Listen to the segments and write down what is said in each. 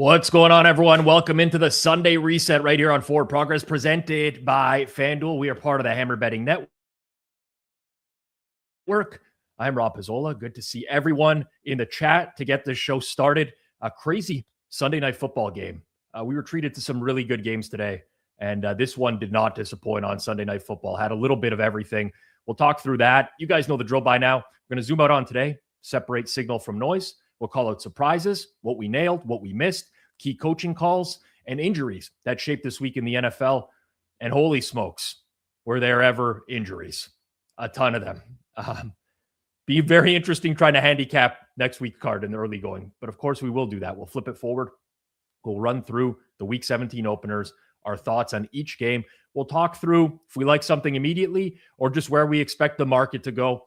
What's going on, everyone? Welcome into the Sunday Reset right here on Forward Progress, presented by Fanduel. We are part of the Hammer Betting Network. I'm Rob Pizzola. Good to see everyone in the chat to get this show started. A crazy Sunday night football game. We were treated to some really good games today, and this one did not disappoint on Sunday night football. Had a little bit of everything. We'll talk through that. You guys know the drill by now. We're going to zoom out on today, separate signal from noise. We'll call out surprises, what we nailed, what we missed, key coaching calls, and injuries that shaped this week in the NFL. And holy smokes, were there ever injuries? A ton of them. Be very interesting trying to handicap next week's card in the early going. But of course, we will do that. We'll flip it forward. We'll run through the Week 17 openers, our thoughts on each game. We'll talk through if we like something immediately or just where we expect the market to go.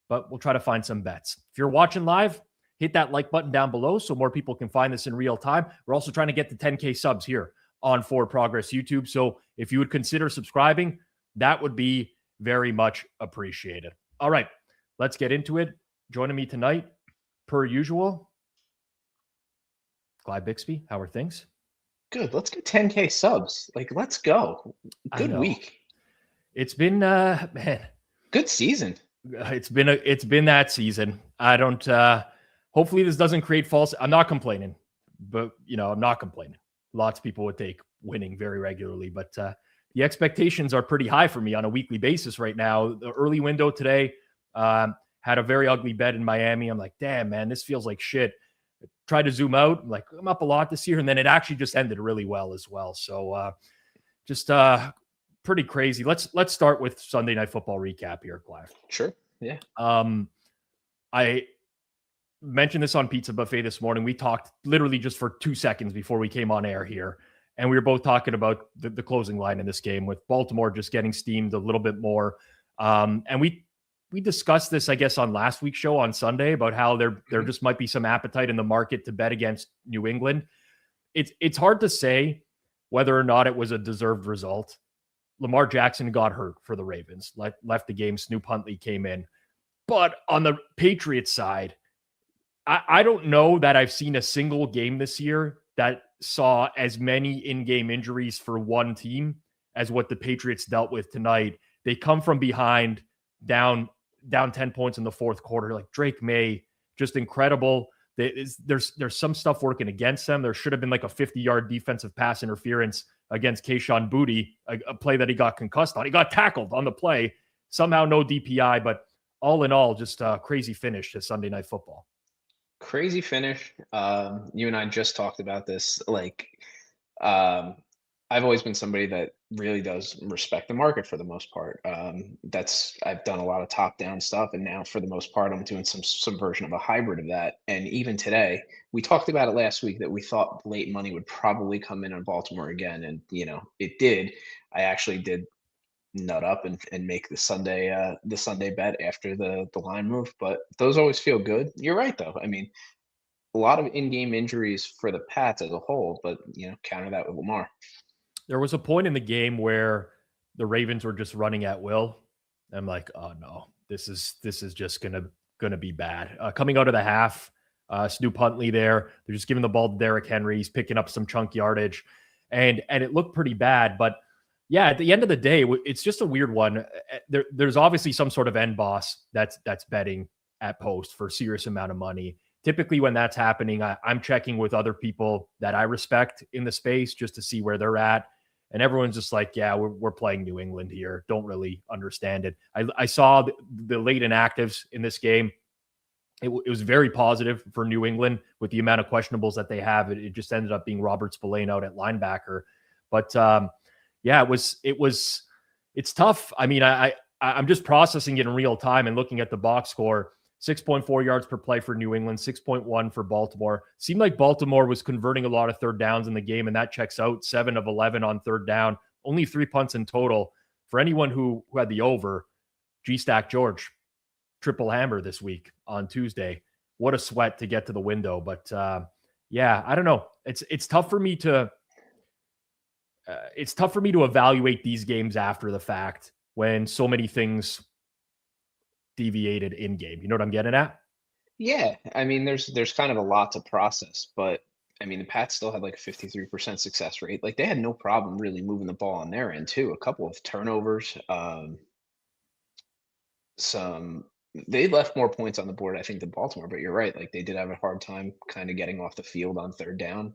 But we'll try to find some bets. If you're watching live, hit that like button down below so more people can find this in real time. We're also trying to get to 10K subs here on Forward Progress YouTube. So if you would consider subscribing, that would be very much appreciated. All right, let's get into it. Joining me tonight, per usual, Clive Bixby. How are things? Good. Let's get 10K subs. Let's go. Good week. It's been, man. Good season. It's been that season. I don't, hopefully this doesn't create false. I'm not complaining, but I'm not complaining. Lots of people would take winning very regularly, but the expectations are pretty high for me on a weekly basis right now. The early window today had a very ugly bet in Miami. I'm like, damn, man, this feels like shit. Tried to zoom out. I'm like, I'm up a lot this year. And then it actually just ended really well as well. So just pretty crazy. Let's start with Sunday Night Football recap here, Clive. Sure. Yeah. I mentioned this on Pizza Buffet this morning. We talked literally just for 2 seconds before we came on air here. And we were both talking about the closing line in this game with Baltimore just getting steamed a little bit more. And we discussed this, I guess, on last week's show on Sunday about how there just might be some appetite in the market to bet against New England. It's hard to say whether or not it was a deserved result. Lamar Jackson got hurt for the Ravens, left the game. Snoop Huntley came in. But on the Patriots side, I don't know that I've seen a single game this year that saw as many in-game injuries for one team as what the Patriots dealt with tonight. They come from behind, down 10 points in the fourth quarter. Like Drake May, just incredible. There's some stuff working against them. There should have been like a 50-yard defensive pass interference against Kayshon Boutte, a play that he got concussed on. He got tackled on the play. Somehow no DPI, but all in all, just a crazy finish to Sunday Night Football. Crazy finish. You and I just talked about this. I've always been somebody that really does respect the market for the most part. I've done a lot of top-down stuff, and now for the most part, I'm doing some version of a hybrid of that. And even today, we talked about it last week that we thought late money would probably come in on Baltimore again, and it did. I actually did nut up and make the Sunday bet after the line move, but those always feel good. You're right, though. I mean, a lot of in-game injuries for the Pats as a whole, but counter that with Lamar. There was a point in the game where the Ravens were just running at will. I'm like, oh no, this is just gonna be bad. Coming out of the half, Snoop Huntley there, they're just giving the ball to Derrick Henry. He's picking up some chunk yardage, and it looked pretty bad. But yeah, at the end of the day, it's just a weird one. There's obviously some sort of end boss that's betting at post for a serious amount of money. Typically when that's happening, I'm checking with other people that I respect in the space just to see where they're at. And everyone's just like, yeah, we're playing New England here. Don't really understand it. I saw the late inactives in this game. It was very positive for New England with the amount of questionables that they have. It just ended up being Robert Spillane out at linebacker. But yeah, it's tough. I mean, I'm just processing it in real time and looking at the box score. 6.4 yards per play for New England, 6.1 for Baltimore. Seemed like Baltimore was converting a lot of third downs in the game, and that checks out. 7 of 11 on third down. Only 3 punts in total. For anyone who had the over, G-Stack George, triple hammer this week on Tuesday. What a sweat to get to the window. But yeah, I don't know. It's tough for me to evaluate these games after the fact when so many things deviated in game. You know what I'm getting at? Yeah. I mean, there's kind of a lot to process, but I mean, the Pats still had like a 53% success rate. Like they had no problem really moving the ball on their end too. A couple of turnovers, some they left more points on the board, I think, than Baltimore. But you're right; like they did have a hard time kind of getting off the field on third down.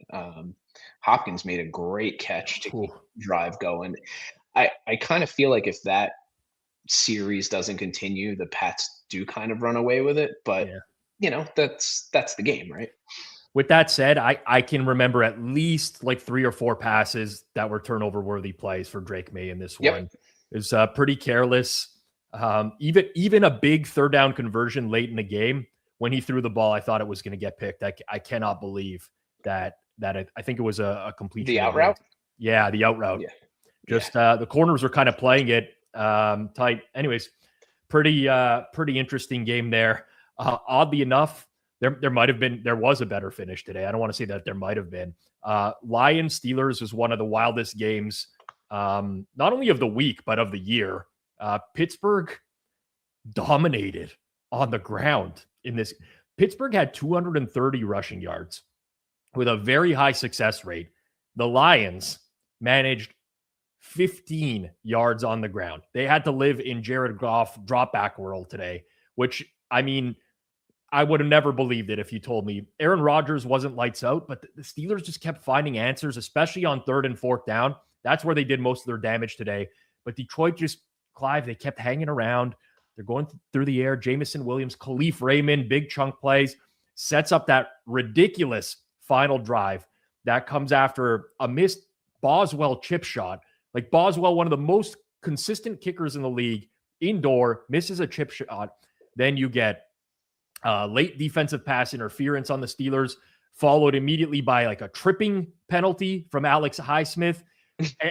Hopkins made a great catch to keep Ooh. the drive going. I kind of feel like if that series doesn't continue, the Pats do kind of run away with it. But Yeah. that's the game, right? With that said, I can remember at least like 3 or 4 passes that were turnover worthy plays for Drake May in this Yep. one. It was pretty careless. Even a big third down conversion late in the game when he threw the ball, I thought it was going to get picked. I cannot believe that I think it was a completion. The out route? Yeah, the out route. Yeah. Just the corners were kind of playing it tight. Anyways, pretty interesting game there. Oddly enough, there was a better finish today. I don't want to say that there might have been. Lions Steelers was one of the wildest games, not only of the week, but of the year. Pittsburgh dominated on the ground in this. Pittsburgh had 230 rushing yards with a very high success rate. The Lions managed 15 yards on the ground. They had to live in Jared Goff drop back world today, which, I mean, I would have never believed it if you told me. Aaron Rodgers wasn't lights out, but the Steelers just kept finding answers, especially on third and fourth down. That's where they did most of their damage today. But Detroit Clive, they kept hanging around. They're going through the air. Jamison Williams, Khalif Raymond, big chunk plays, sets up that ridiculous final drive that comes after a missed Boswell chip shot. Like Boswell, one of the most consistent kickers in the league, indoor, misses a chip shot. Then you get late defensive pass interference on the Steelers, followed immediately by like a tripping penalty from Alex Highsmith.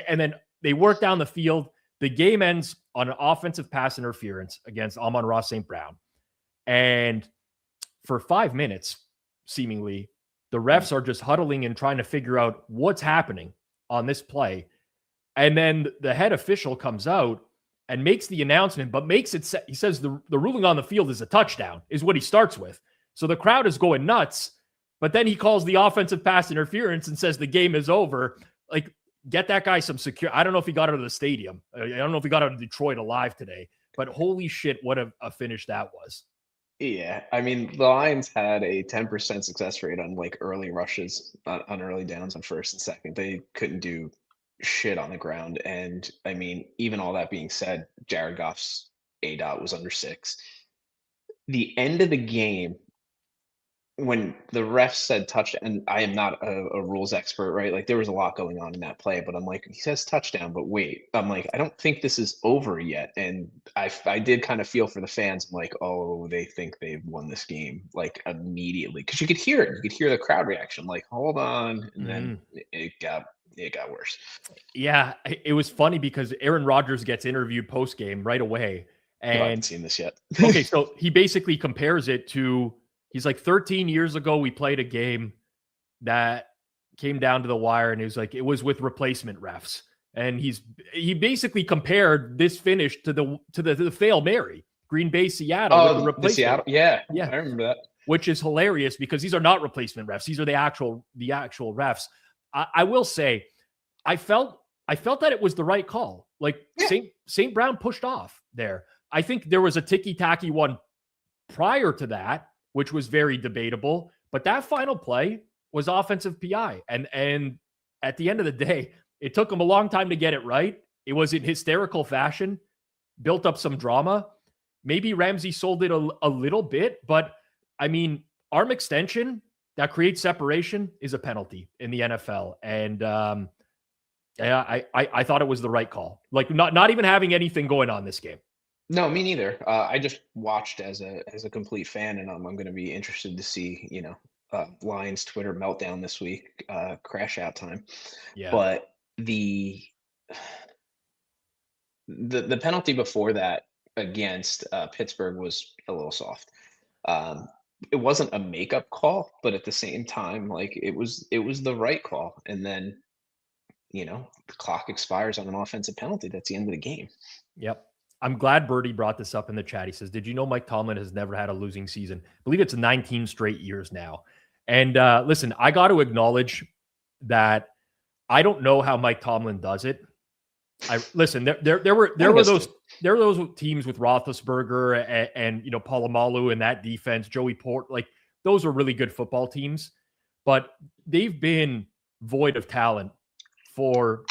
And then they work down the field. The game ends on an offensive pass interference against Amon-Ra St. Brown. And for 5 minutes, seemingly, the refs are just huddling and trying to figure out what's happening on this play. And then the head official comes out and makes the announcement, but makes it, he says the ruling on the field is a touchdown, is what he starts with. So the crowd is going nuts, but then he calls the offensive pass interference and says the game is over. Like, get that guy some secure. I don't know if he got out of the stadium. I don't know if he got out of Detroit alive today, but holy shit, what a finish that was. Yeah, I mean, the Lions had a 10% success rate on like early rushes on early downs on first and second. They couldn't do shit on the ground. And I mean, even all that being said, Jared Goff's ADOT was under 6. The end of the game, when the ref said touchdown, and I am not a rules expert, right? Like there was a lot going on in that play, but I'm like, he says touchdown, but wait, I'm like, I don't think this is over yet. And I did kind of feel for the fans. I'm like, oh, they think they've won this game like immediately, because you could hear it. You could hear the crowd reaction, like, hold on, and then it got worse. Yeah, it was funny because Aaron Rodgers gets interviewed post game right away, and I haven't seen this yet. Okay, so he basically compares it to. He's like 13 years ago, we played a game that came down to the wire, and he was like, it was with replacement refs. And he basically compared this finish to the fail Mary, Green Bay, Seattle with the replacement. Seattle, yeah, I remember that. Which is hilarious because these are not replacement refs; these are the actual refs. I will say, I felt that it was the right call. Like St. Brown pushed off there. I think there was a ticky-tacky one prior to that, which was very debatable, but that final play was offensive PI. And at the end of the day, it took him a long time to get it right. It was in hysterical fashion, built up some drama. Maybe Ramsey sold it a little bit, but I mean, arm extension that creates separation is a penalty in the NFL. And I thought it was the right call. Like not even having anything going on this game. No, me neither. I just watched as a complete fan, and I'm going to be interested to see, Lions Twitter meltdown this week, crash out time. Yeah. But the penalty before that against Pittsburgh was a little soft. It wasn't a makeup call, but at the same time, like it was the right call. And then, the clock expires on an offensive penalty. That's the end of the game. Yep. I'm glad Birdie brought this up in the chat. He says, did you know Mike Tomlin has never had a losing season? I believe it's 19 straight years now. And listen, I got to acknowledge that I don't know how Mike Tomlin does it. There were those teams with Roethlisberger and Polamalu and that defense, Joey Port, like those are really good football teams, but they've been void of talent for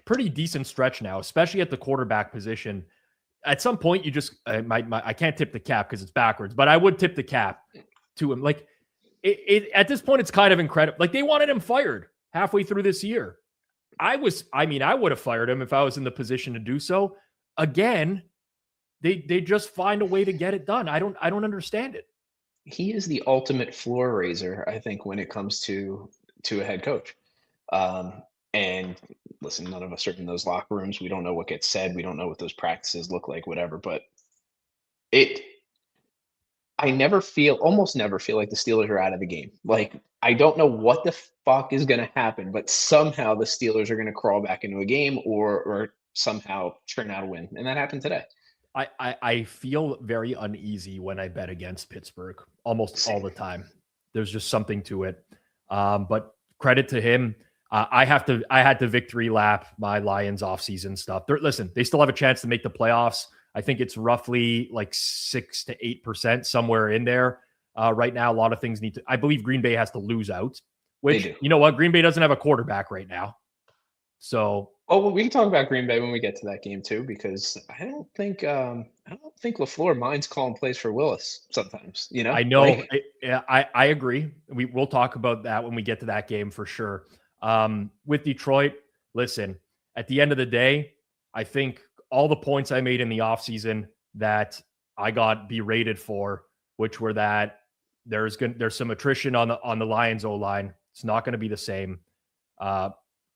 pretty decent stretch now, especially at the quarterback position. At some point, you just I can't tip the cap because it's backwards, but I would tip the cap to him. Like at this point, it's kind of incredible. Like they wanted him fired halfway through this year. I would have fired him if I was in the position to do so. Again, they just find a way to get it done. I don't understand it. He is the ultimate floor raiser, I think, when it comes to a head coach. And listen, none of us are in those locker rooms. We don't know what gets said. We don't know what those practices look like, whatever. But I almost never feel like the Steelers are out of the game. Like, I don't know what the fuck is going to happen, but somehow the Steelers are going to crawl back into a game or somehow turn out a win. And that happened today. I feel very uneasy when I bet against Pittsburgh almost all the time. There's just something to it. But credit to him. I had to victory lap my Lions offseason stuff. Listen, they still have a chance to make the playoffs. I think it's roughly like 6 to 8% somewhere in there. Right now, a lot of things I believe Green Bay has to lose out, which, you know what? Green Bay doesn't have a quarterback right now. So, we can talk about Green Bay when we get to that game too, because I don't think LaFleur minds calling plays for Willis sometimes. I know. I agree. We'll talk about that when we get to that game for sure. With Detroit, listen, at the end of the day, I think all the points I made in the offseason that I got berated for, which were that there's some attrition on the Lions O-line. It's not going to be the same.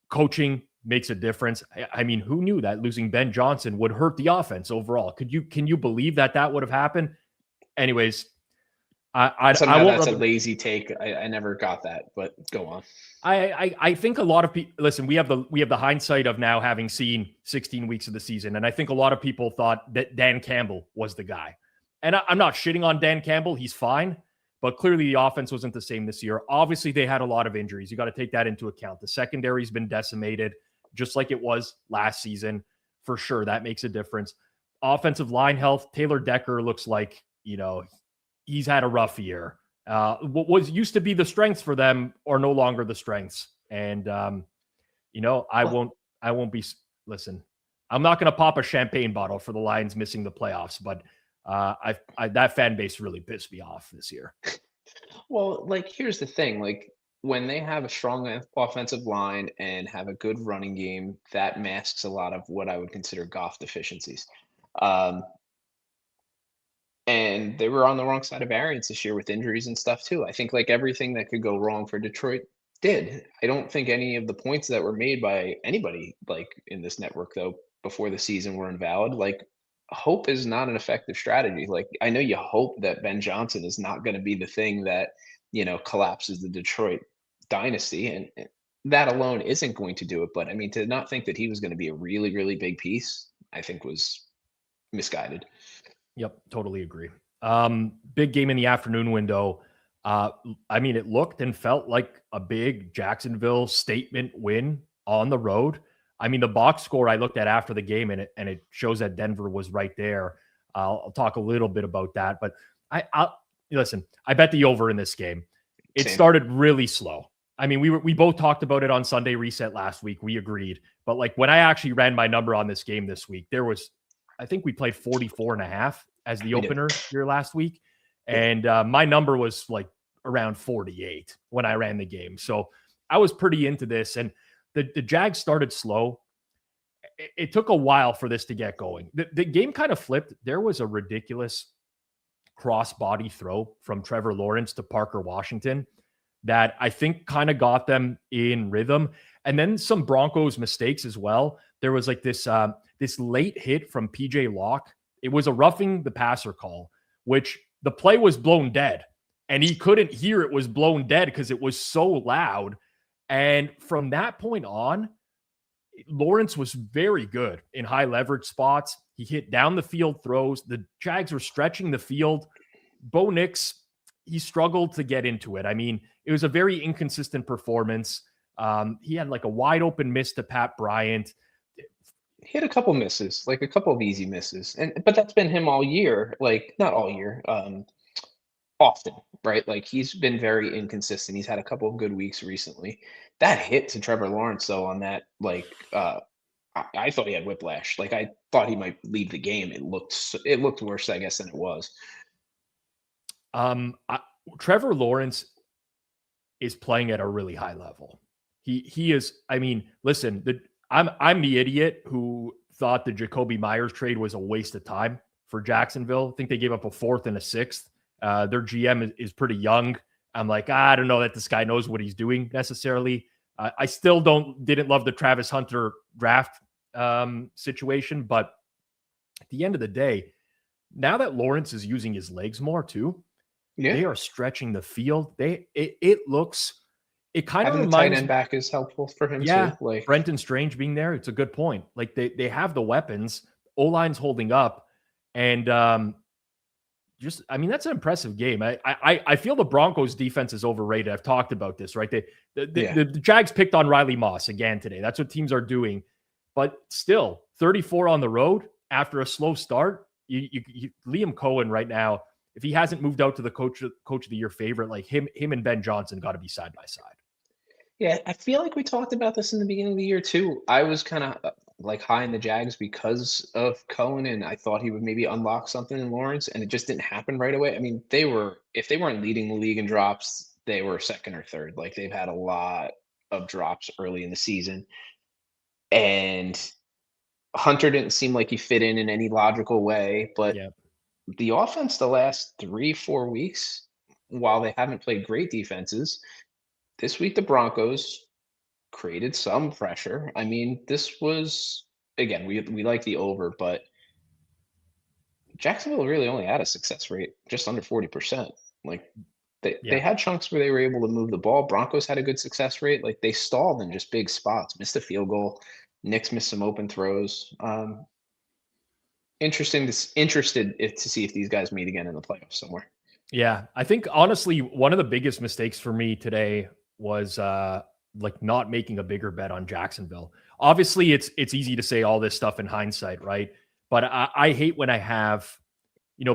Coaching makes a difference. I mean, who knew that losing Ben Johnson would hurt the offense overall? Can you believe that would have happened? Anyways, that's a lazy take. I never got that, but go on. I think a lot of people listen. We have the hindsight of now having seen 16 weeks of the season, and I think a lot of people thought that Dan Campbell was the guy. And I'm not shitting on Dan Campbell; he's fine, but clearly the offense wasn't the same this year. Obviously, they had a lot of injuries. You got to take that into account. The secondary's been decimated, just like it was last season, for sure. That makes a difference. Offensive line health. Taylor Decker looks like he's had a rough year. What was used to be the strengths for them are no longer the strengths. And, I won't be, listen, I'm not going to pop a champagne bottle for the Lions missing the playoffs, but that fan base really pissed me off this year. Well, here's the thing, when they have a strong offensive line and have a good running game, that masks a lot of what I would consider Goff deficiencies. And they were on the wrong side of variance this year with injuries and stuff too. I think everything that could go wrong for Detroit did. I don't think any of the points that were made by anybody in this network though before the season were invalid. Hope is not an effective strategy. I know you hope that Ben Johnson is not going to be the thing that collapses the Detroit dynasty, and that alone isn't going to do it. But I mean, to not think that he was going to be a really, really big piece, I think was misguided. Yep, totally agree. Big game in the afternoon window. It looked and felt like a big Jacksonville statement win on the road. I mean, the box score I looked at after the game, and it shows that Denver was right there. I'll talk a little bit about that, but listen. I bet the over in this game. It started really slow. I mean, we both talked about it on Sunday Reset last week. We agreed, but when I actually ran my number on this game this week, I think we played 44.5 as the opener here last week. And my number was around 48 when I ran the game. So I was pretty into this. And the Jags started slow. It took a while for this to get going. The game kind of flipped. There was a ridiculous cross-body throw from Trevor Lawrence to Parker Washington that I think kind of got them in rhythm. And then some Broncos mistakes as well. There was this late hit from PJ Locke. It was a roughing the passer call, which the play was blown dead. And he couldn't hear it was blown dead because it was so loud. And from that point on, Lawrence was very good in high leverage spots. He hit down the field throws. The Jags were stretching the field. Bo Nix, he struggled to get into it. I mean, it was a very inconsistent performance. He had like a wide open miss to Pat Bryant. He had a couple misses, like a couple of easy misses, but that's been him all year. Like not all year, often, right? Like he's been very inconsistent. He's had a couple of good weeks recently. That hit to Trevor Lawrence though on that, like I thought he had whiplash. Like I thought he might leave the game. It looked worse, I guess, than it was. Trevor Lawrence is playing at a really high level. He is. I mean, listen, I'm the idiot who thought the Jacoby Myers trade was a waste of time for Jacksonville. I think they gave up a 4th and a 6th. Their GM is pretty young. I'm like, I don't know that this guy knows what he's doing necessarily. I still didn't love the Travis Hunter draft situation, but at the end of the day, now that Lawrence is using his legs more too, they are stretching the field. It kind of having the tight end back is helpful for him too. Like Brenton Strange being there, it's a good point. Like they have the weapons. O-line's holding up, and I mean, that's an impressive game. I feel the Broncos defense is overrated. I've talked about this, right? The Jags picked on Riley Moss again today. That's what teams are doing. But still, 34 on the road after a slow start. Liam Cohen right now, if he hasn't moved out to the coach of the year favorite, like him and Ben Johnson got to be side by side. Yeah, I feel like we talked about this in the beginning of the year too. I was kind of like high in the Jags because of Cohen, and I thought he would maybe unlock something in Lawrence, and it just didn't happen right away. I mean, if they weren't leading the league in drops, they were second or third. Like they've had a lot of drops early in the season, and Hunter didn't seem like he fit in any logical way. But the offense the last 3-4 weeks, while they haven't played great defenses, this week the Broncos created some pressure. I mean, this was, again, we like the over, but Jacksonville really only had a success rate just under 40%. Like they had chunks where they were able to move the ball. Broncos had a good success rate. Like they stalled in just big spots, missed a field goal. Knicks missed some open throws. Interested to see if these guys meet again in the playoffs somewhere. Yeah, I think honestly, one of the biggest mistakes for me today was like not making a bigger bet on Jacksonville. Obviously, it's easy to say all this stuff in hindsight, right? But I hate when I have,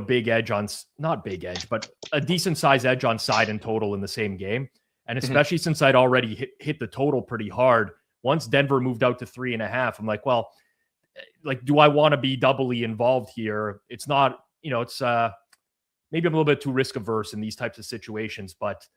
big edge on, not big edge, but a decent size edge on side and total in the same game. And especially since I'd already hit the total pretty hard. Once Denver moved out to 3.5, I'm like, well, like, do I want to be doubly involved here? It's not, it's maybe I'm a little bit too risk averse in these types of situations, but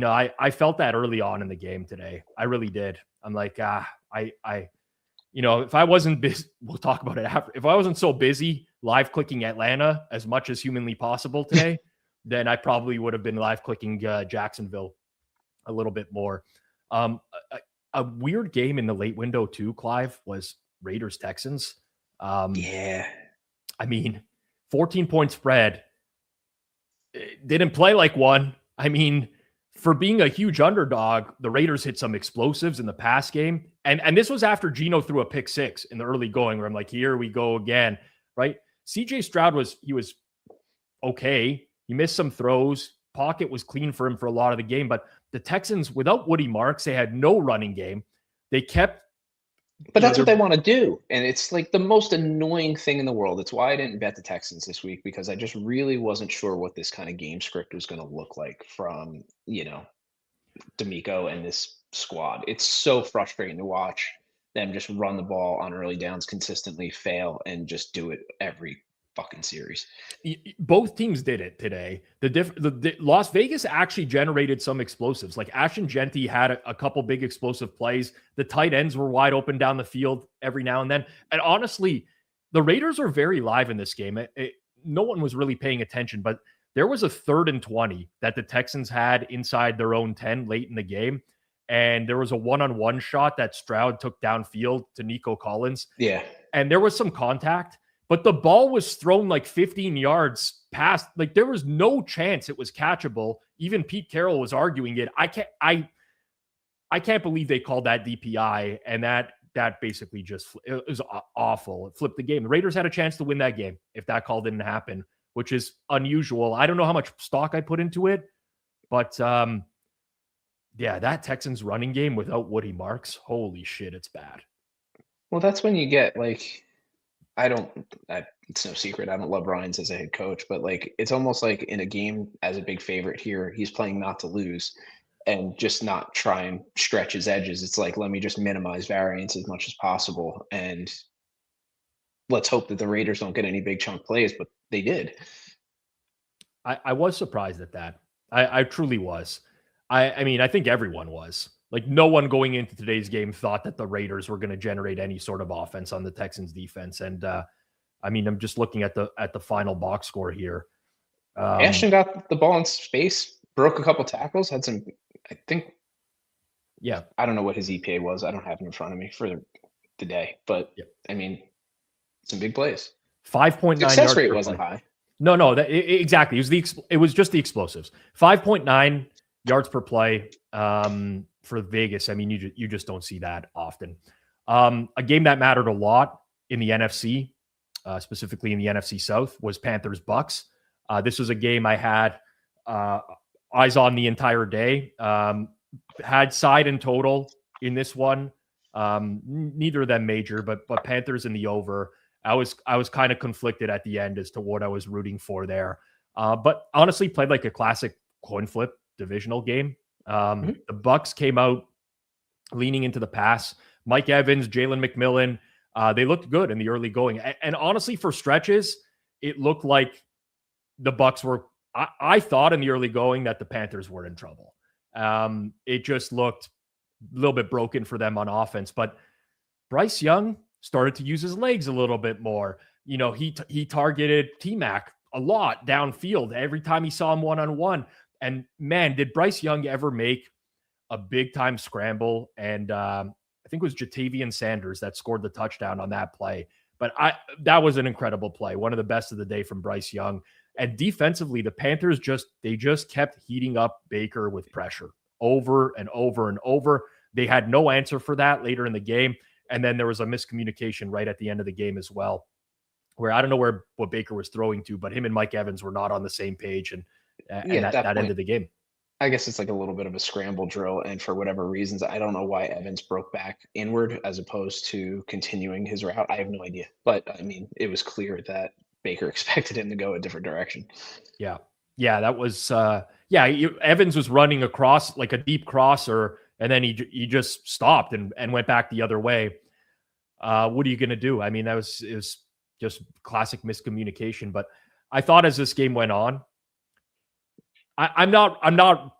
I felt that early on in the game today. I really did. I'm like, if I wasn't busy, we'll talk about it after. If I wasn't so busy live clicking Atlanta as much as humanly possible today, then I probably would have been live clicking Jacksonville a little bit more. A weird game in the late window too, Clive, was Raiders Texans. I mean, 14-point spread. It didn't play like one. I mean, for being a huge underdog, the Raiders hit some explosives in the pass game. And this was after Geno threw a pick 6 in the early going where I'm like, here we go again, right? CJ Stroud was okay. He missed some throws. Pocket was clean for him for a lot of the game, but the Texans, without Woody Marks, they had no running game. They kept... But that's what they want to do. And it's like the most annoying thing in the world. It's why I didn't bet the Texans this week, because I just really wasn't sure what this kind of game script was going to look like from, D'Amico and this squad. It's so frustrating to watch them just run the ball on early downs consistently, fail, and just do it every fucking series. Both teams did it today. The Las Vegas actually generated some explosives. Like Ashton Genty had a couple big explosive plays. The tight ends were wide open down the field every now and then. And honestly, the Raiders are very live in this game. No one was really paying attention, but there was a 3rd and 20 that the Texans had inside their own 10 late in the game. And there was a one-on-one shot that Stroud took downfield to Nico Collins. Yeah. And there was some contact. But the ball was thrown like 15 yards past. Like there was no chance it was catchable. Even Pete Carroll was arguing it. I can't believe they called that DPI, and that basically just, it was awful. It flipped the game. The Raiders had a chance to win that game if that call didn't happen, which is unusual. I don't know how much stock I put into it, But yeah, that Texans running game without Woody Marks, holy shit, it's bad. Well, that's when you get like, it's no secret, I don't love Ryans as a head coach, but like, it's almost like in a game as a big favorite here, he's playing not to lose and just not try and stretch his edges. It's like, let me just minimize variance as much as possible. And let's hope that the Raiders don't get any big chunk plays, but they did. I was surprised at that. I truly was. I mean, I think everyone was. Like, no one going into today's game thought that the Raiders were going to generate any sort of offense on the Texans defense. And I mean, I'm just looking at the final box score here. Ashton got the ball in space, broke a couple tackles, had some, I think. Yeah. I don't know what his EPA was. I don't have it in front of me for the day, but I mean, some big plays. 5.9 success rate wasn't high. No, exactly. It was just the explosives. 5.9 yards per play for Vegas. I mean, you just don't see that often. A game that mattered a lot in the NFC, specifically in the NFC South, was Panthers Bucks. This was a game I had eyes on the entire day. Had side and total in this one. Neither of them major, but Panthers in the over. I was kind of conflicted at the end as to what I was rooting for there. But honestly, played like a classic coin flip divisional game. The Bucks came out leaning into the pass. Mike Evans, Jalen McMillan, they looked good in the early going. And honestly, for stretches, it looked like the Bucks were. I thought in the early going that the Panthers were in trouble. It just looked a little bit broken for them on offense. But Bryce Young started to use his legs a little bit more. You know, he targeted T-Mac a lot downfield every time he saw him one-on-one. And man, did Bryce Young ever make a big-time scramble? And I think it was Jatavian Sanders that scored the touchdown on that play. But that was an incredible play, one of the best of the day from Bryce Young. And defensively, the Panthers just kept heating up Baker with pressure over and over and over. They had no answer for that later in the game. And then there was a miscommunication right at the end of the game as well, where I don't know what Baker was throwing to, but him and Mike Evans were not on the same page. And that ended the game. I guess it's like a little bit of a scramble drill. And for whatever reasons, I don't know why Evans broke back inward as opposed to continuing his route. I have no idea. But I mean, it was clear that Baker expected him to go a different direction. Yeah. That was, Evans was running across like a deep crosser, and then he just stopped and went back the other way. What are you going to do? I mean, it was just classic miscommunication. But I thought as this game went on, I'm not.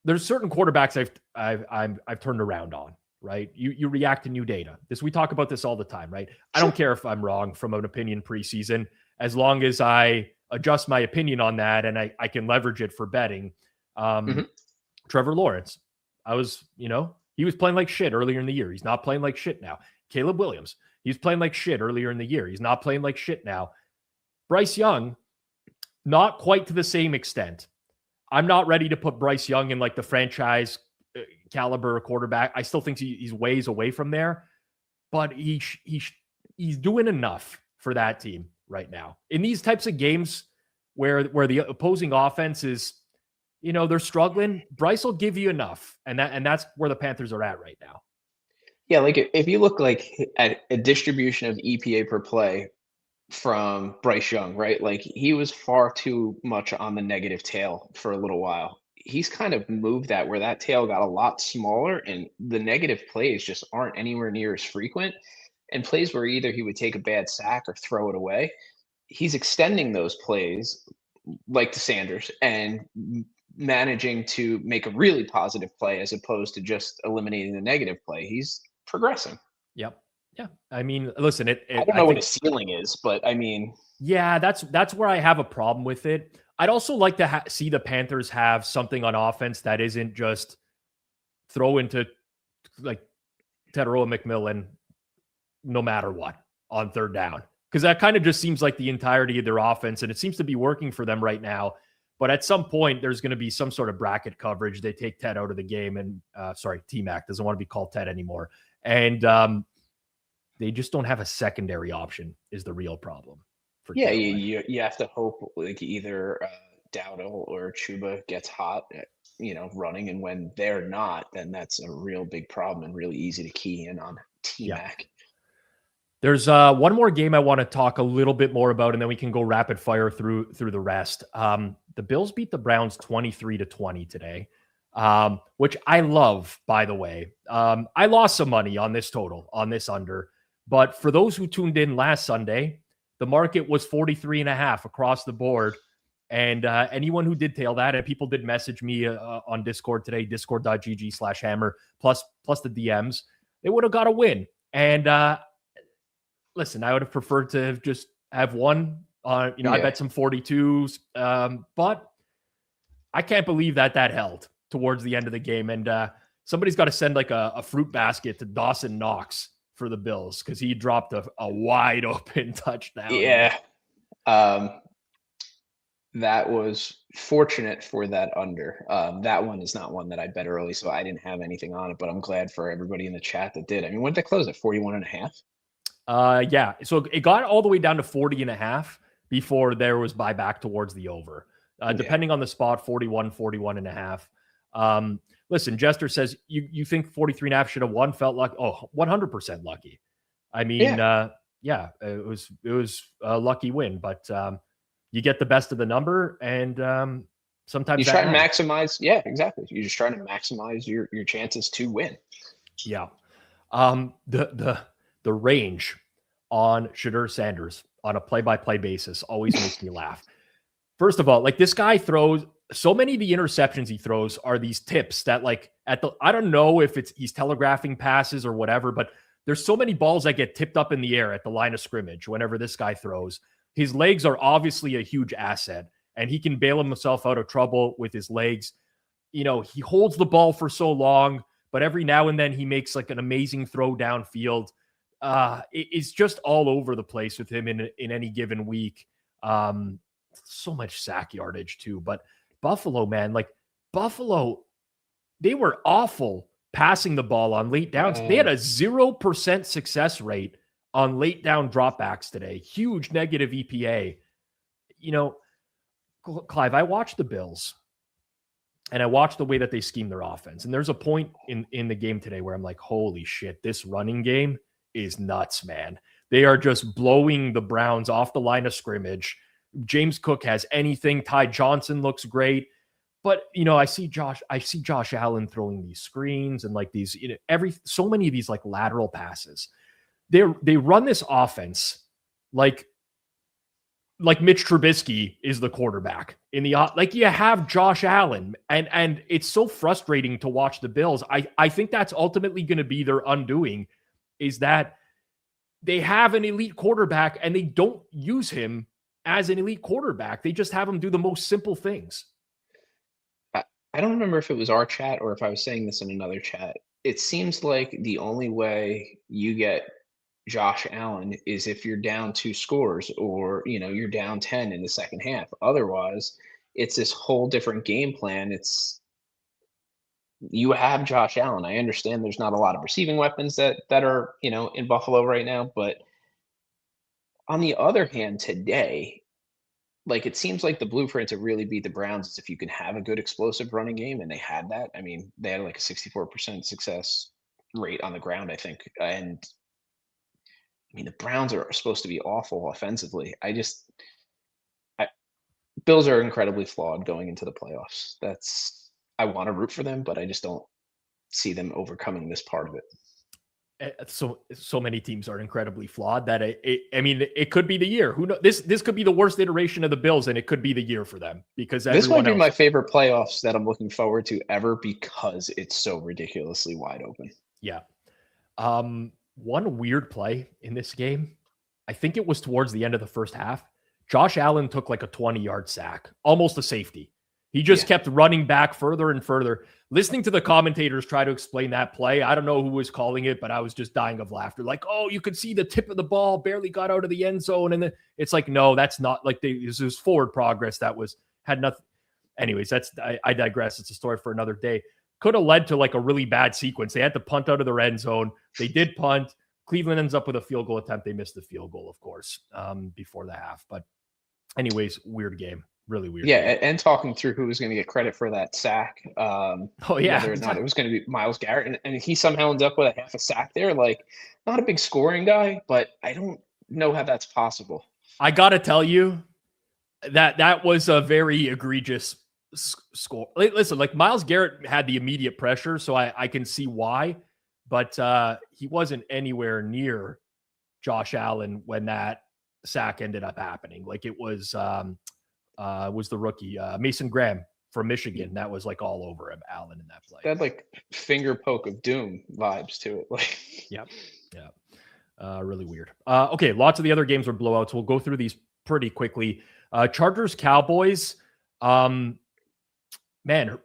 There's certain quarterbacks I've turned around on. Right? You react to new data. We talk about this all the time, right? I don't care if I'm wrong from an opinion preseason, as long as I adjust my opinion on that and I can leverage it for betting. Trevor Lawrence. He was playing like shit earlier in the year. He's not playing like shit now. Caleb Williams. He's playing like shit earlier in the year. He's not playing like shit now. Bryce Young, not quite to the same extent. I'm not ready to put Bryce Young in like the franchise caliber quarterback. I still think he's ways away from there, but he's doing enough for that team right now. In these types of games where the opposing offense is, they're struggling, Bryce will give you enough. And that's where the Panthers are at right now. Yeah, like if you look like at a distribution of EPA per play from Bryce Young, right? Like he was far too much on the negative tail for a little while. He's kind of moved that where that tail got a lot smaller and the negative plays just aren't anywhere near as frequent. And plays where either he would take a bad sack or throw it away, he's extending those plays like to Sanders and managing to make a really positive play as opposed to just eliminating the negative play. He's progressing. Yep. Yeah. I mean, listen, I don't know what his ceiling is, but I mean, yeah, that's where I have a problem with it. I'd also like to see the Panthers have something on offense that isn't just throw into like Teteroa McMillan no matter what on third down. Because that kind of just seems like the entirety of their offense, and it seems to be working for them right now. But at some point, there's going to be some sort of bracket coverage. They take Ted out of the game, and T-Mac doesn't want to be called Ted anymore. And they just don't have a secondary option is the real problem. You have to hope like either Dowdle or Chuba gets hot, running, and when they're not, then that's a real big problem and really easy to key in on Yeah. T-Mac. There's one more game I want to talk a little bit more about, and then we can go rapid fire through the rest. The Bills beat the Browns 23-20 today, which I love, by the way. I lost some money on this total, on this under, but for those who tuned in last Sunday, the market was 43.5 across the board. And anyone who did tail that, and people did message me on Discord today, discord.gg/hammer, plus the DMs, they would have got a win. And listen, I would have preferred to have just have one. I bet some 42s, but I can't believe that held towards the end of the game. And somebody's got to send like a fruit basket to Dawson Knox for the Bills because he dropped a wide open touchdown. Yeah. That was fortunate for that under. That one is not one that I bet early, so I didn't have anything on it, but I'm glad for everybody in the chat that did. I mean, when did they close at 41.5? Yeah. So it got all the way down to 40.5 before there was buyback towards the over. Depending on the spot, 41.5. Listen, Jester says, you think 43.5 should have won? Felt like, 100% lucky. I mean, it was a lucky win, but you get the best of the number, and sometimes you try to maximize. Yeah, exactly. You're just trying to maximize your chances to win. Yeah. The range on Shadur Sanders on a play-by-play basis always makes me laugh. First of all, like this guy throws so many of the interceptions he throws are these tips that like I don't know if he's telegraphing passes or whatever, but there's so many balls that get tipped up in the air at the line of scrimmage whenever this guy throws. His legs are obviously a huge asset, and he can bail himself out of trouble with his legs. He holds the ball for so long, but every now and then he makes like an amazing throw downfield. It's just all over the place with him in any given week. So much sack yardage too. But Buffalo, man, they were awful passing the ball on late downs. They had a 0% success rate on late down dropbacks today. Huge negative EPA. Clive, I watched the Bills and I watched the way that they scheme their offense. And there's a point in the game today where I'm like, holy shit, this running game is nuts, man. They are just blowing the Browns off the line of scrimmage. James Cook has anything. Ty Johnson looks great. But, I see Josh Allen throwing these screens and like these, so many of these like lateral passes. They run this offense like Mitch Trubisky is the quarterback like you have Josh Allen, and it's so frustrating to watch the Bills. I think that's ultimately going to be their undoing, is that they have an elite quarterback and they don't use him as an elite quarterback. They just have him do the most simple things. I don't remember if it was our chat or if I was saying this in another chat. It seems like the only way you get Josh Allen is if you're down 2 scores or, you're down 10 in the second half. Otherwise, it's this whole different game plan. You have Josh Allen. I understand there's not a lot of receiving weapons that are, in Buffalo right now. But on the other hand, today, like it seems like the blueprint to really beat the Browns is if you can have a good explosive running game, and they had that. I mean, they had like a 64% success rate on the ground, I think. And I mean, the Browns are supposed to be awful offensively. Bills are incredibly flawed going into the playoffs. I want to root for them, but I just don't see them overcoming this part of it. So many teams are incredibly flawed that it could be the year. Who knows? This could be the worst iteration of the Bills, and it could be the year for them because this might be my favorite playoffs that I'm looking forward to ever because it's so ridiculously wide open. Yeah. One weird play in this game, I think it was towards the end of the first half. Josh Allen took like a 20-yard sack, almost a safety. He just kept running back further and further. Listening to the commentators try to explain that play, I don't know who was calling it, but I was just dying of laughter. Like, you could see the tip of the ball barely got out of the end zone. And then it's like, no, that's not like this was forward progress. Had nothing. Anyways, I digress. It's a story for another day. Could have led to like a really bad sequence. They had to punt out of the end zone. They did punt. Cleveland ends up with a field goal attempt. They missed the field goal, of course, before the half. But anyways, weird game. Really weird. Yeah, and talking through who was going to get credit for that sack, Oh yeah. whether or not it was going to be Myles Garrett, and he somehow ends up with a half a sack there. Like, not a big scoring guy, but I don't know how that's possible. I gotta tell you that was a very egregious score. Listen, like Myles Garrett had the immediate pressure, so I can see why, but he wasn't anywhere near Josh Allen when that sack ended up happening. Like it was the rookie Mason Graham from Michigan that was like all over him, Allen, in that play. That like finger poke of doom vibes to it. Like, yeah. Really weird. Okay, lots of the other games were blowouts. We'll go through these pretty quickly. Chargers Cowboys. Man,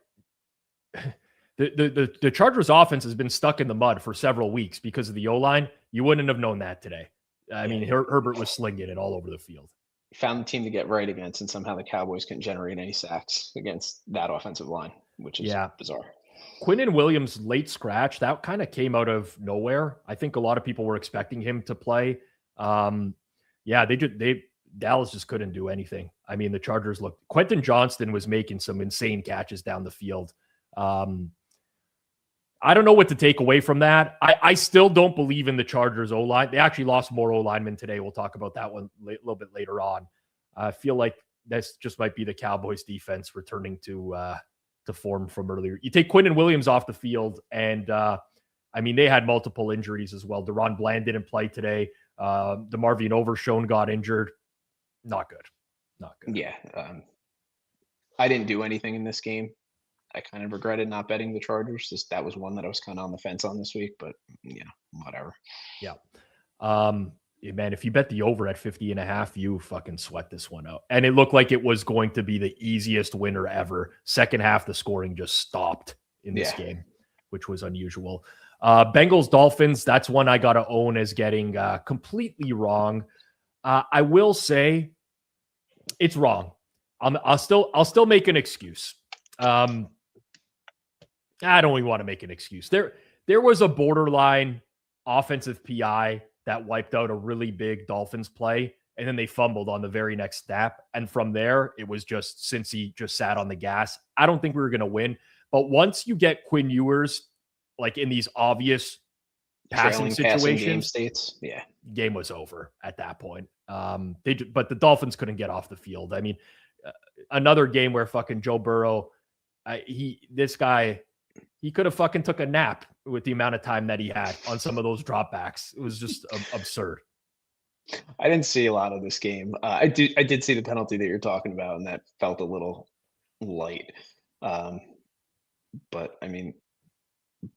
the Chargers offense has been stuck in the mud for several weeks because of the O-line. You wouldn't have known that today. I mean, Herbert was slinging it all over the field. Found the team to get right against, and somehow the Cowboys couldn't generate any sacks against that offensive line, which is bizarre. Quinnen Williams late scratch, that kind of came out of nowhere. I think a lot of people were expecting him to play. Dallas just couldn't do anything. I mean, the Chargers looked. Quentin Johnston was making some insane catches down the field. I don't know what to take away from that. I still don't believe in the Chargers O-line. They actually lost more O-linemen today. We'll talk about that one a little bit later on. I feel like this just might be the Cowboys defense returning to form from earlier. You take Quinnen Williams off the field, and I mean, they had multiple injuries as well. Deron Bland didn't play today. DeMarvion Overshown got injured. Not good. Yeah. I didn't do anything in this game. I kind of regretted not betting the Chargers. That was one that I was kind of on the fence on this week, but whatever. Yeah. Man, if you bet the over at 50.5, you fucking sweat this one out. And it looked like it was going to be the easiest winner ever. Second half, the scoring just stopped in this game, which was unusual. Bengals Dolphins, that's one I got to own as getting completely wrong. I will say it's wrong. I'll still make an excuse. I don't even want to make an excuse. There was a borderline offensive PI that wiped out a really big Dolphins play, and then they fumbled on the very next snap. And from there, it was just Cincy just sat on the gas. I don't think we were going to win. But once you get Quinn Ewers, like in these obvious passing situations, game was over at that point. But the Dolphins couldn't get off the field. I mean, another game where fucking Joe Burrow, he could have fucking took a nap with the amount of time that he had on some of those dropbacks. It was just absurd. I didn't see a lot of this game. I did see the penalty that you're talking about, and that felt a little light. But I mean,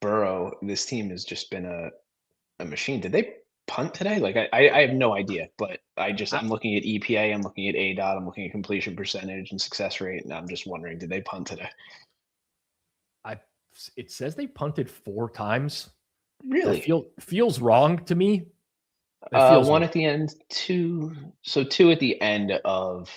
Burrow, this team has just been a machine. Did they punt today? Like I have no idea, but I'm looking at EPA, I'm looking at ADOT, I'm looking at completion percentage and success rate, and I'm just wondering, did they punt today? It says they punted 4 times. Really? Feels wrong to me. One wrong. At the end, 2 at the end of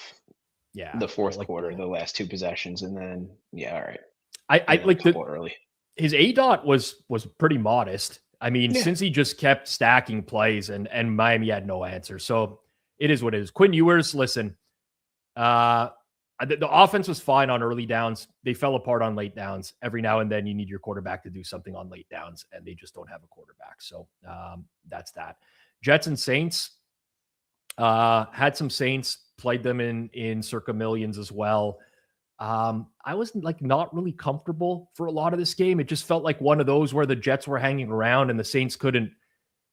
the fourth quarter, the last 2 possessions, and then all right. I like the early. His ADOT was pretty modest. I mean, since he just kept stacking plays and Miami had no answer. So it is what it is. Quinn Ewers, listen, the offense was fine on early downs. They fell apart on late downs. Every now and then you need your quarterback to do something on late downs, and they just don't have a quarterback. So that's that. Jets and Saints had some Saints, played them in circa millions as well. I was like not really comfortable for a lot of this game. It just felt like one of those where the Jets were hanging around and the Saints couldn't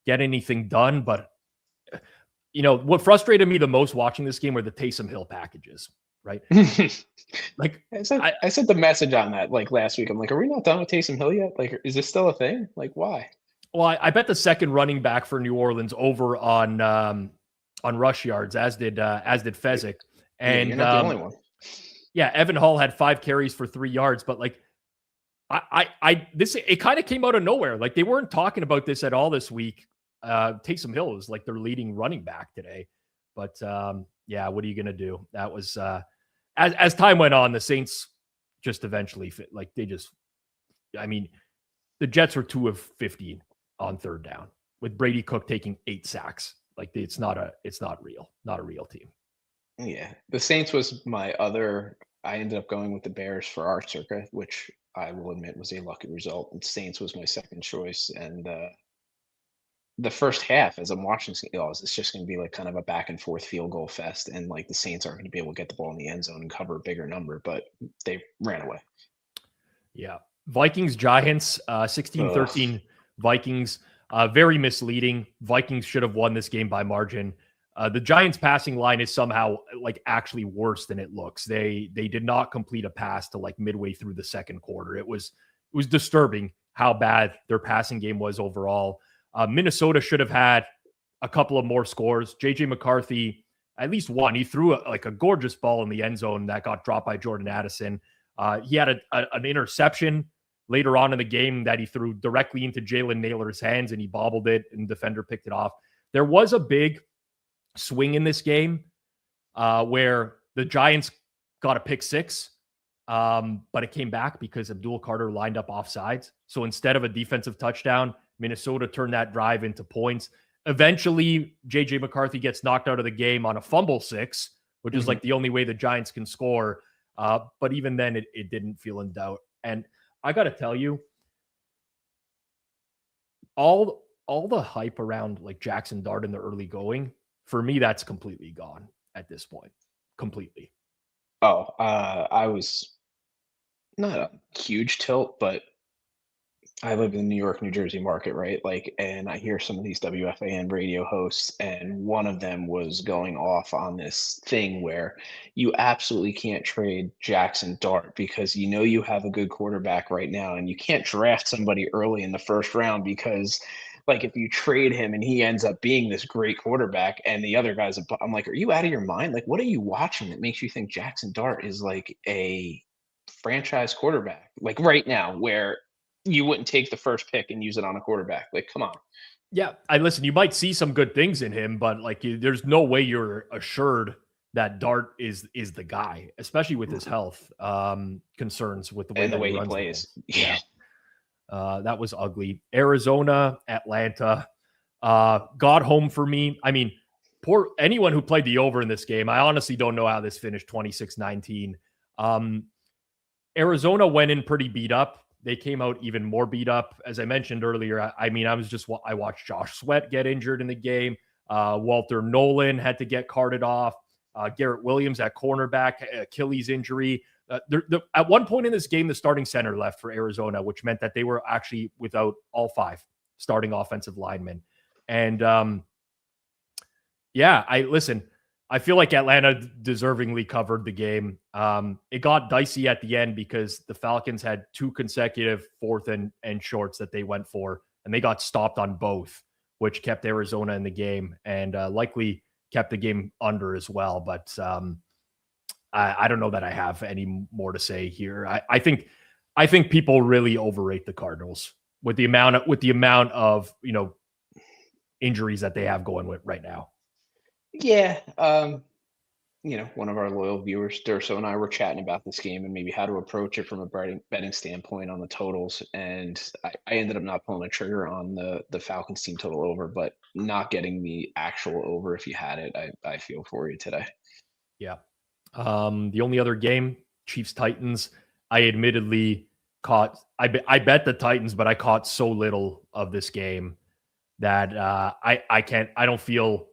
get anything done. But what frustrated me the most watching this game were the Taysom Hill packages, right? Like I sent the message on that like last week. I'm like, are we not done with Taysom Hill yet? Like, is this still a thing? Like, why? Well, I bet the second running back for New Orleans over on rush yards, as did Fezzik. And you're not the only one. Yeah, Evan Hall had 5 carries for 3 yards, but like it kind of came out of nowhere. Like they weren't talking about this at all this week. Taysom Hill is like their leading running back today. But what are you gonna do? That was as time went on, the Saints just eventually fit. Like the Jets were 2 of 15 on third down with Brady Cook taking 8 sacks. Like it's not real, not a real team. Yeah, the Saints was my other. I ended up going with the Bears for our circa, which I will admit was a lucky result. And Saints was my second choice, and the first half, as I'm watching, it's just going to be like kind of a back and forth field goal fest, and like the Saints aren't going to be able to get the ball in the end zone and cover a bigger number, but they ran away. Yeah. Vikings Giants, Ugh. 16-13 Vikings. Very misleading. Vikings should have won this game by margin. The Giants passing line is somehow like actually worse than it looks. They did not complete a pass to like midway through the second quarter. It was disturbing how bad their passing game was overall. Minnesota should have had a couple of more scores. JJ McCarthy, at least one. He threw like a gorgeous ball in the end zone that got dropped by Jordan Addison. He had an interception later on in the game that he threw directly into Jalen Naylor's hands, and he bobbled it, and the defender picked it off. There was a big swing in this game where the Giants got a pick six, but it came back because Abdul Carter lined up offsides. So instead of a defensive touchdown, Minnesota turned that drive into points. Eventually, JJ McCarthy gets knocked out of the game on a fumble six, which is like the only way the Giants can score. But even then, it didn't feel in doubt. And I got to tell you, all the hype around like Jackson Dart in the early going, for me, that's completely gone at this point. Completely. Oh, I was not a huge tilt, but I live in the New York, New Jersey market, right? Like, and I hear some of these WFAN radio hosts, and one of them was going off on this thing where you absolutely can't trade Jackson Dart because you have a good quarterback right now, and you can't draft somebody early in the first round because, like, if you trade him and he ends up being this great quarterback, and the other guy's, I'm like, are you out of your mind? Like, what are you watching that makes you think Jackson Dart is like a franchise quarterback, like right now, where you wouldn't take the first pick and use it on a quarterback? Like, come on. Yeah, I listen. You might see some good things in him, but like, there's no way you're assured that Dart is the guy, especially with his health concerns with the way And the that way he he runs. plays. Yeah, that was ugly. Arizona, Atlanta, got home for me. I mean, poor anyone who played the over in this game. I honestly don't know how this finished 26-19. Arizona went in pretty beat up. They came out even more beat up. As I mentioned earlier, I watched Josh Sweat get injured in the game. Walter Nolan had to get carted off. Garrett Williams at cornerback, Achilles injury. At one point in this game, the starting center left for Arizona, which meant that they were actually without all five starting offensive linemen. And I feel like Atlanta deservingly covered the game. It got dicey at the end because the Falcons had two consecutive fourth and shorts that they went for, and they got stopped on both, which kept Arizona in the game and likely kept the game under as well. But I don't know that I have any more to say here. I think people really overrate the Cardinals with the amount of injuries that they have going with right now. Yeah. One of our loyal viewers, Durso, and I were chatting about this game and maybe how to approach it from a betting standpoint on the totals. And I ended up not pulling the trigger on the Falcons team total over, but not getting the actual over. If you had it, I feel for you today. Yeah. The only other game, Chiefs Titans, I admittedly caught. I bet the Titans, but I caught so little of this game that I don't feel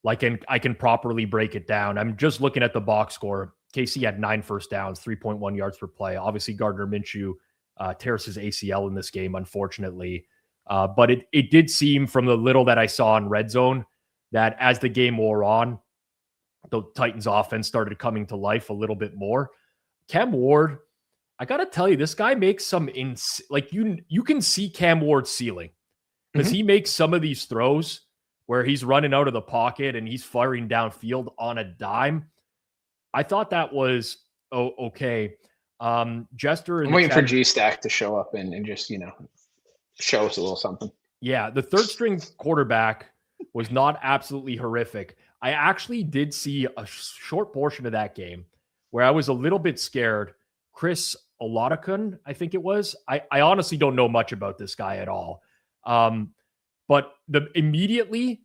like I can properly break it down. I'm just looking at the box score. KC had 9 first downs, 3.1 yards per play. Obviously, Gardner Minshew tears his ACL in this game, unfortunately. But it did seem from the little that I saw in red zone that as the game wore on, the Titans offense started coming to life a little bit more. Cam Ward, I got to tell you, this guy makes some you can see Cam Ward's ceiling because he makes some of these throws where he's running out of the pocket and he's firing downfield on a dime. I thought that was okay. Jester, I'm waiting for G-Stack to show up and just, show us a little something. Yeah, the third string quarterback was not absolutely horrific. I actually did see a short portion of that game where I was a little bit scared. Chris Olodokun, I think it was. I honestly don't know much about this guy at all. But immediately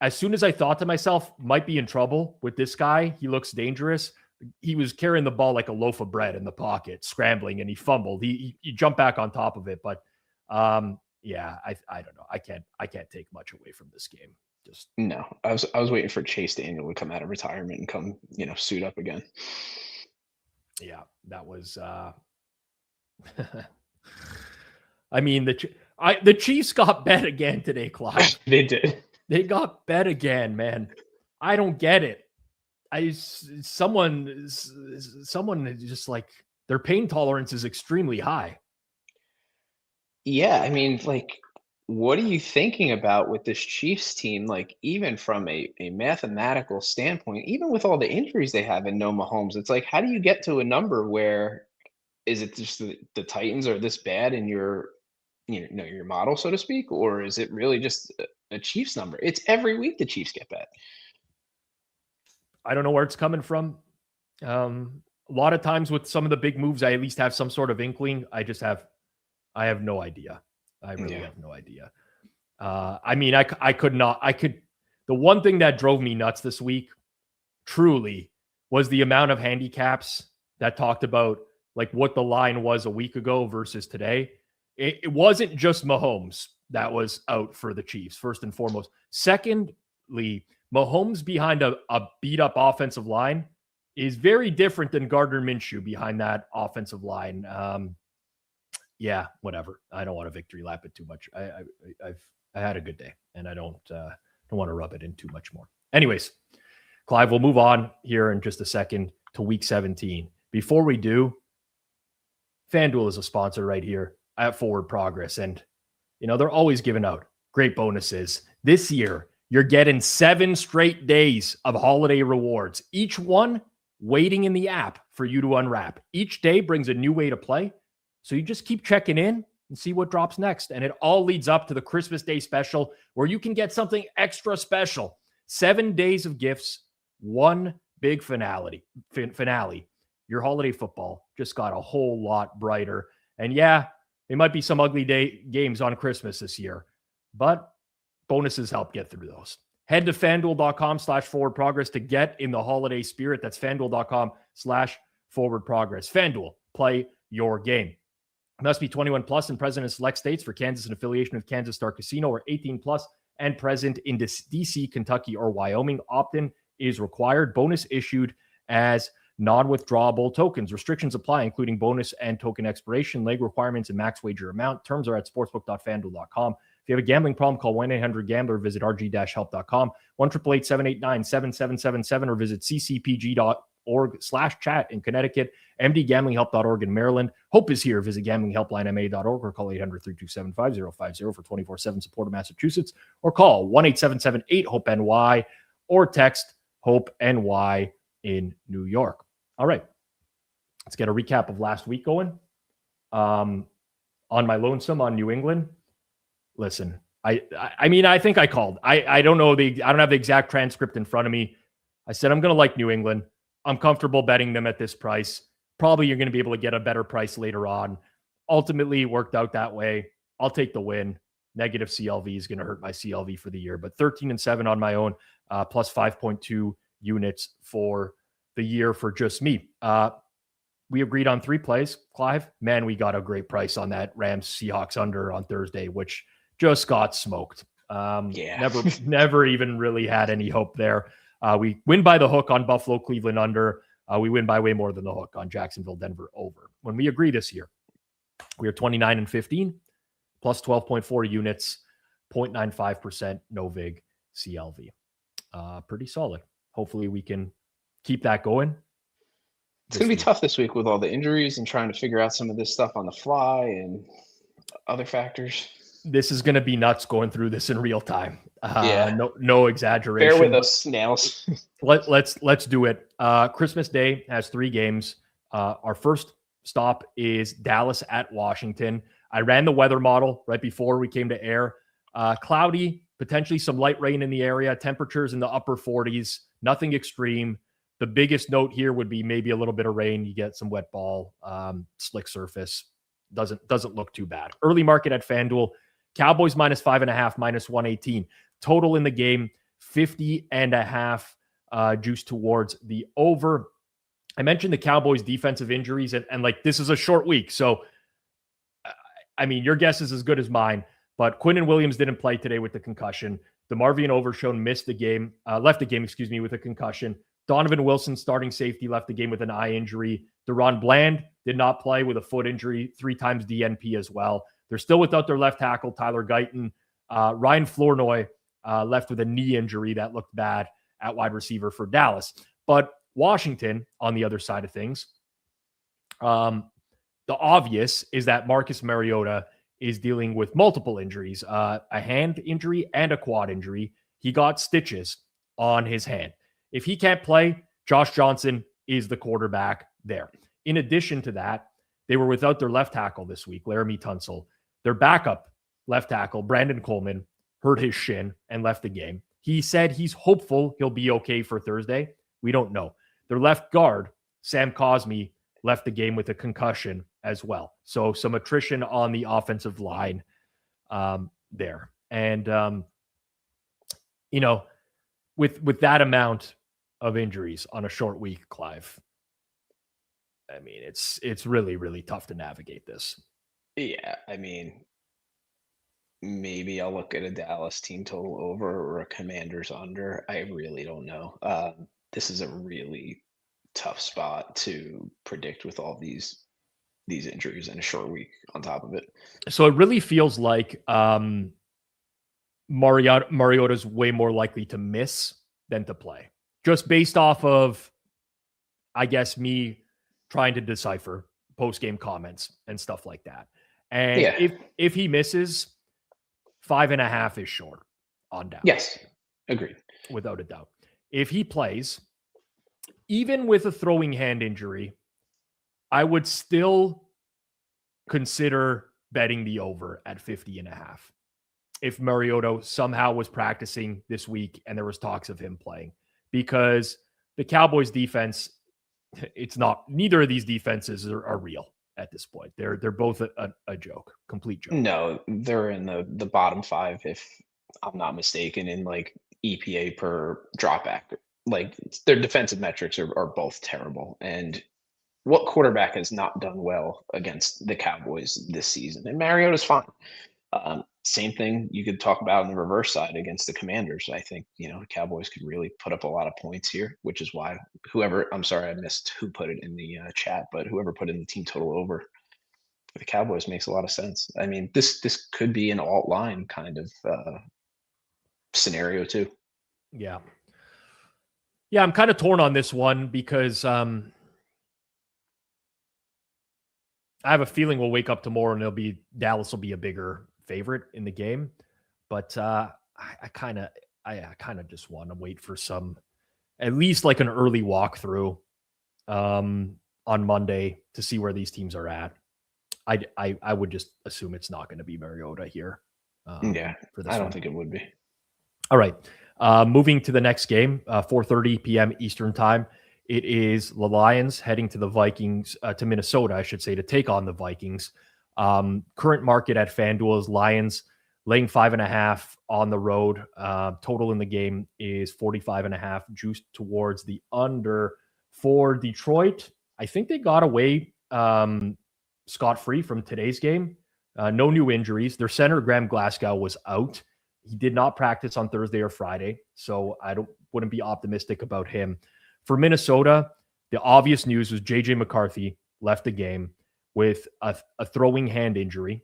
as soon as I thought to myself, might be in trouble with this guy, he looks dangerous, he was carrying the ball like a loaf of bread in the pocket, scrambling, and he fumbled. He jumped back on top of it. But yeah, I don't know. I can't take much away from this game. Just no. I was waiting for Chase Daniel to come out of retirement and come, suit up again. Yeah, that was I mean, the Chiefs got bet again today, Clive. They did. They got bet again, man. I don't get it. Someone just like their pain tolerance is extremely high. Yeah, I mean, like, what are you thinking about with this Chiefs team? Like, even from a mathematical standpoint, even with all the injuries they have and no Mahomes, it's like, how do you get to a number where is it just the Titans are this bad in your your model, so to speak, or is it really just a Chiefs number? It's every week the Chiefs get bet. I don't know where it's coming from. A lot of times with some of the big moves, I at least have some sort of inkling. I have no idea. I really have no idea. I mean, the one thing that drove me nuts this week truly was the amount of handicaps that talked about like what the line was a week ago versus today. It wasn't just Mahomes that was out for the Chiefs, first and foremost. Secondly, Mahomes behind a beat-up offensive line is very different than Gardner Minshew behind that offensive line. Yeah, whatever. I don't want to victory lap it too much. I had a good day, and I don't want to rub it in too much more. Anyways, Clive, we'll move on here in just a second to Week 17. Before we do, FanDuel is a sponsor right here at Forward Progress, and they're always giving out great bonuses. This year, you're getting 7 straight days of holiday rewards, each one waiting in the app for you to unwrap. Each day brings a new way to play, so you just keep checking in and see what drops next, and it all leads up to the Christmas Day special where you can get something extra special. 7 days of gifts, one big finale. Your holiday football just got a whole lot brighter, and yeah, there might be some ugly games on Christmas this year, but bonuses help get through those. Head to fanduel.com/forward progress to get in the holiday spirit. That's fanduel.com/forward progress. FanDuel, play your game. Must be 21 plus and present in select states. For Kansas, an affiliation with Kansas Star Casino, or 18 plus and present in DC, Kentucky, or Wyoming. Opt-in is required. Bonus issued as non-withdrawable tokens. Restrictions apply, including bonus and token expiration, leg requirements, and max wager amount. Terms are at sportsbook.fanduel.com. If you have a gambling problem, call 1-800-GAMBLER, visit rg-help.com, 1-888-787-7777, or visit ccpg.org/chat in Connecticut, mdgamblinghelp.org in Maryland. Hope is here. Visit gamblinghelplinema.org or call 800-327-5050 for 24/7 support in Massachusetts, or call 1-877-8-HOPE-NY or text HOPE-NY in New York. All right. Let's get a recap of last week going. On my lonesome on New England. Listen, I mean, I think I called. I don't know I don't have the exact transcript in front of me. I said, I'm going to like New England. I'm comfortable betting them at this price. Probably you're going to be able to get a better price later on. Ultimately, it worked out that way. I'll take the win. Negative CLV is going to hurt my CLV for the year, but 13-7 on my own, plus 5.2 units for the year for just me. We agreed on 3 plays, Clive. Man, we got a great price on that Rams Seahawks under on Thursday, which just got smoked. Never even really had any hope there. We win by the hook on Buffalo, Cleveland under. We win by way more than the hook on Jacksonville, Denver over. When we agree this year, we are 29-15, plus 12.4 units, 0.95% no vig CLV. Pretty solid. Hopefully we can keep that going. It's going to be tough this week with all the injuries and trying to figure out some of this stuff on the fly and other factors. This is going to be nuts going through this in real time. No exaggeration. Bear with us, snails. Let's do it. Christmas Day has 3 games. Our first stop is Dallas at Washington. I ran the weather model right before we came to air. Cloudy, potentially some light rain in the area. Temperatures in the upper 40s. Nothing extreme. The biggest note here would be maybe a little bit of rain. You get some wet ball, slick surface. Doesn't look too bad. Early market at FanDuel. Cowboys -5.5, -118. Total in the game, 50.5 juice towards the over. I mentioned the Cowboys defensive injuries and like this is a short week. So, I mean, your guess is as good as mine, but Quinnen Williams didn't play today with the concussion. DeMarvion Overshown left the game, with a concussion. Donovan Wilson, starting safety, left the game with an eye injury. Deron Bland did not play with a foot injury, 3 times DNP as well. They're still without their left tackle, Tyler Guyton. Ryan Flournoy left with a knee injury that looked bad at wide receiver for Dallas. But Washington, on the other side of things, the obvious is that Marcus Mariota is dealing with multiple injuries, a hand injury and a quad injury. He got stitches on his hand. If he can't play, Josh Johnson is the quarterback there. In addition to that, they were without their left tackle this week, Laramie Tunsil. Their backup left tackle, Brandon Coleman, hurt his shin and left the game. He said he's hopeful he'll be okay for Thursday. We don't know. Their left guard, Sam Cosmi, left the game with a concussion as well. So some attrition on the offensive line there. And, with that amount of injuries on a short week, Clive, I mean, it's really, really tough to navigate this. Yeah, I mean, maybe I'll look at a Dallas team total over or a Commanders under. I really don't know. This is a really tough spot to predict with all these injuries in a short week on top of it. So it really feels like Mariota's way more likely to miss than to play, just based off of, I guess, me trying to decipher post-game comments and stuff like that. And if he misses, 5.5 is short on down. Yes, agreed. Without a doubt. If he plays, even with a throwing hand injury, I would still consider betting the over at 50.5. If Mariota somehow was practicing this week and there was talks of him playing, because the Cowboys defense, neither of these defenses are real at this point. They're both a joke, complete joke. No, they're in the bottom 5, if I'm not mistaken, in like EPA per dropback. Like their defensive metrics are both terrible. And what quarterback has not done well against the Cowboys this season? And Mariota's fine. Same thing you could talk about on the reverse side against the Commanders. I think, the Cowboys could really put up a lot of points here, which is why I'm sorry, I missed who put it in the chat, but whoever put in the team total over for the Cowboys makes a lot of sense. I mean, this could be an alt line kind of scenario too. Yeah. Yeah, I'm kind of torn on this one because I have a feeling we'll wake up tomorrow and Dallas will be a bigger favorite in the game. But I kind of just want to wait for at least like an early walkthrough on Monday to see where these teams are at. I would just assume it's not going to be Mariota here. For this I don't think it would be. All right. Moving to the next game, 4:30 p.m. Eastern time. It is the Lions heading to the Vikings, to Minnesota, I should say, to take on the Vikings. Current market at Fanduel is Lions laying 5.5 on the road. Total in the game is 45.5, juiced towards the under. For Detroit, I think they got away scot-free from today's game. No new injuries. Their center, Graham Glasgow, was out. He did not practice on Thursday or Friday, so I wouldn't be optimistic about him. For Minnesota, the obvious news was J.J. McCarthy left the game with a throwing hand injury.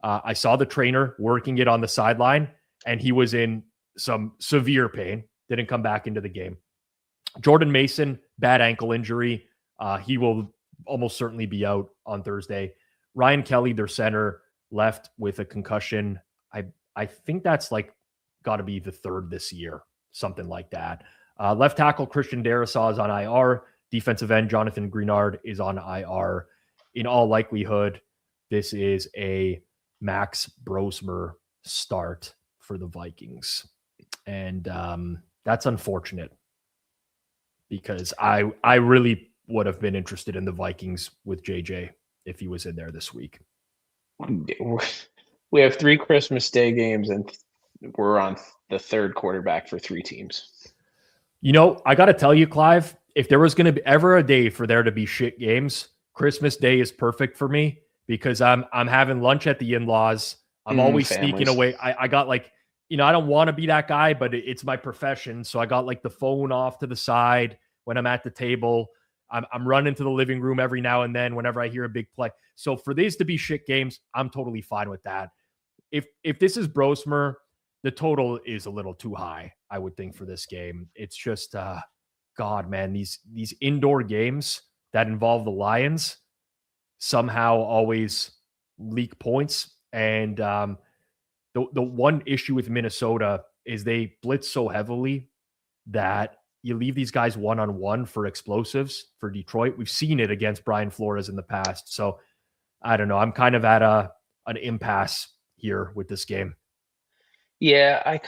I saw the trainer working it on the sideline, and he was in some severe pain. Didn't come back into the game. Jordan Mason, bad ankle injury. He will almost certainly be out on Thursday. Ryan Kelly, their center, left with a concussion. I think that's got to be the third this year, something like that. Left tackle Christian Darrisaw is on IR. Defensive end Jonathan Greenard is on IR. In all likelihood, this is a Max Brosmer start for the Vikings. And that's unfortunate because I really would have been interested in the Vikings with JJ if he was in there this week. We have 3 Christmas Day games and we're on the third quarterback for 3 teams. I got to tell you, Clive, if there was going to be ever a day for there to be shit games, Christmas Day is perfect for me because I'm having lunch at the in-laws. I'm always sneaking away. I got I don't want to be that guy, but it's my profession. So I got the phone off to the side when I'm at the table. I'm running to the living room every now and then whenever I hear a big play. So for these to be shit games, I'm totally fine with that. If this is Brosmer, the total is a little too high, I would think, for this game. It's just, God, man, these indoor games that involve the Lions somehow always leak points. And the one issue with Minnesota is they blitz so heavily that you leave these guys one-on-one for explosives for Detroit. We've seen it against Brian Flores in the past. So I don't know. I'm kind of at an impasse here with this game. Yeah, I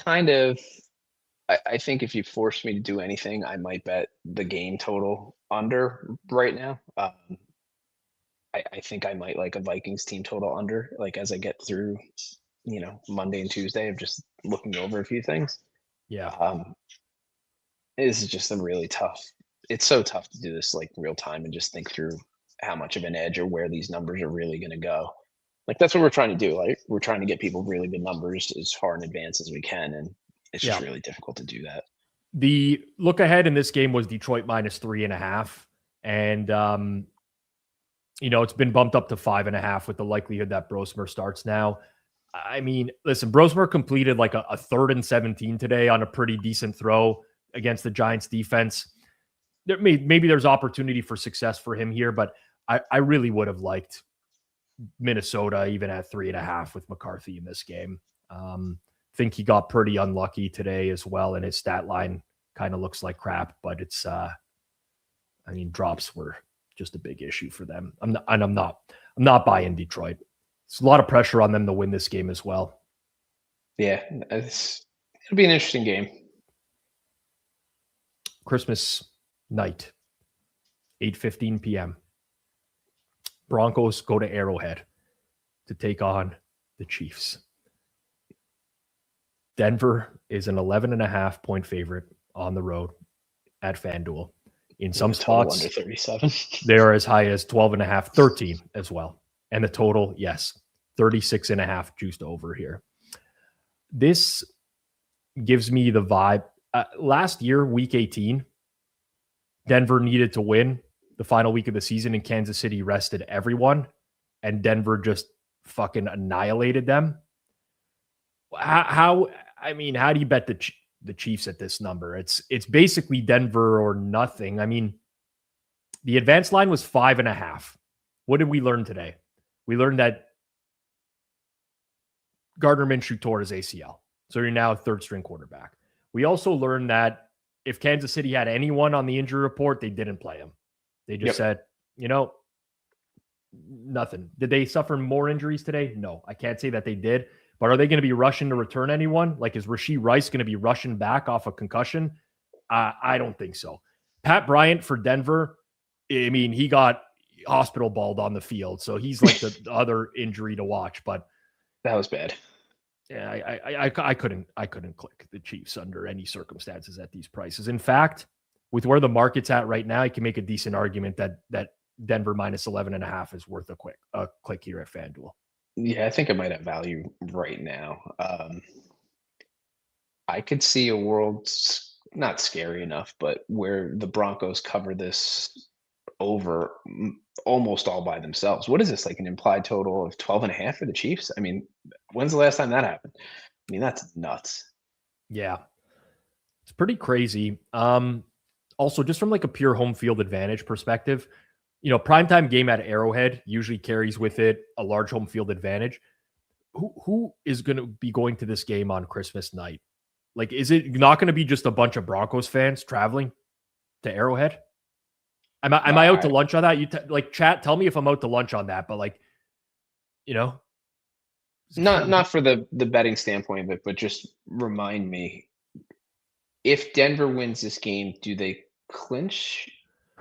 think if you force me to do anything, I might bet the game total under right now. I think I might like a Vikings team total under, as I get through, Monday and Tuesday of just looking over a few things. Yeah. This is just it's so tough to do this real time and just think through how much of an edge or where these numbers are really going to go. That's what we're trying to do. We're trying to get people really good numbers as far in advance as we can. And it's just really difficult to do that. The look ahead in this game was Detroit -3.5. And, it's been bumped up to 5.5 with the likelihood that Brosmer starts now. I mean, listen, Brosmer completed a 3rd and 17 today on a pretty decent throw against the Giants defense. Maybe there's opportunity for success for him here, but I really would have liked Minnesota even at 3.5 with McCarthy in this game. Think he got pretty unlucky today as well, and his stat line kind of looks like crap, but it's drops were just a big issue for them. I'm not buying Detroit. It's a lot of pressure on them to win this game as well. Yeah, it'll be an interesting game. Christmas night, 8:15 p.m. Broncos go to Arrowhead to take on the Chiefs. Denver is an 11.5 point favorite on the road at Fanduel. In some spots, under 37. They are as high as 12.5, 13 as well. And the total, yes, 36.5 juiced over here. This gives me the vibe. Last year, week 18, Denver needed to win the final week of the season, and Kansas City rested everyone, and Denver just fucking annihilated them. How do you bet the Chiefs at this number? It's basically Denver or nothing. I mean, the advanced line was 5.5. What did we learn today? We learned that Gardner Minshew tore his ACL. So you're now a 3rd string quarterback. We also learned that if Kansas City had anyone on the injury report, they didn't play him. They just said, nothing. Did they suffer more injuries today? No, I can't say that they did. But are they going to be rushing to return anyone? Is Rashee Rice going to be rushing back off a concussion? I don't think so. Pat Bryant for Denver, he got hospital balled on the field. So he's the other injury to watch. But that was bad. Yeah, I couldn't click the Chiefs under any circumstances at these prices. In fact, with where the market's at right now, you can make a decent argument that Denver -11.5 is worth a click here at FanDuel. Yeah, I think it might have value right now. I could see a world not scary enough, but where the Broncos cover this over almost all by themselves. What is this, an implied total of 12.5 for the Chiefs? When's the last time that happened? That's nuts. Yeah, it's pretty crazy. Also, just from a pure home field advantage perspective, primetime game at Arrowhead usually carries with it a large home field advantage. Who is going to be going to this game on Christmas night? Is it not going to be just a bunch of Broncos fans traveling to Arrowhead? Am I out to lunch on that? You chat, tell me if I'm out to lunch on that, but not for the betting standpoint of it, but just remind me, if Denver wins this game, do they clinch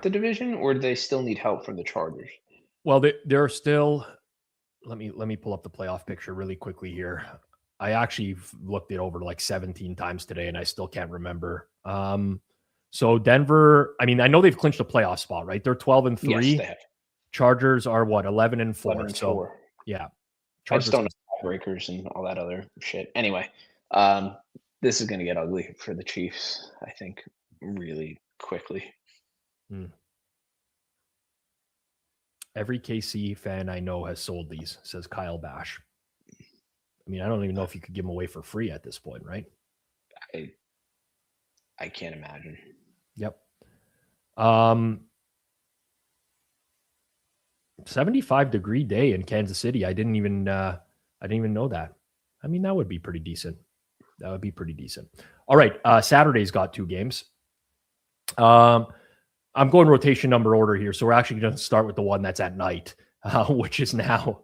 the division, or do they still need help from the Chargers? Well, they're still. Let me pull up the playoff picture really quickly here. I actually looked it over like 17 times today, and I still can't remember. So Denver, I mean, I know they've clinched a playoff spot, right? They're 12-3. Yes, they have. Chargers are what, 11-4. 11 So 4. yeah, I just Chargers. don't know breakers and all that other shit. Anyway, this is going to get ugly for the Chiefs, I think, really quickly. Every KC fan I know has sold these, says Kyle Bash. I mean, I don't even know if you could give them away for free at this point, right? I can't imagine. Yep. 75-degree day in Kansas City. I didn't even know that. I mean, that would be pretty decent. That would be pretty decent. All right. Saturday's got 2 games. I'm going rotation number order here. So we're actually going to start with the one that's at night, which is now,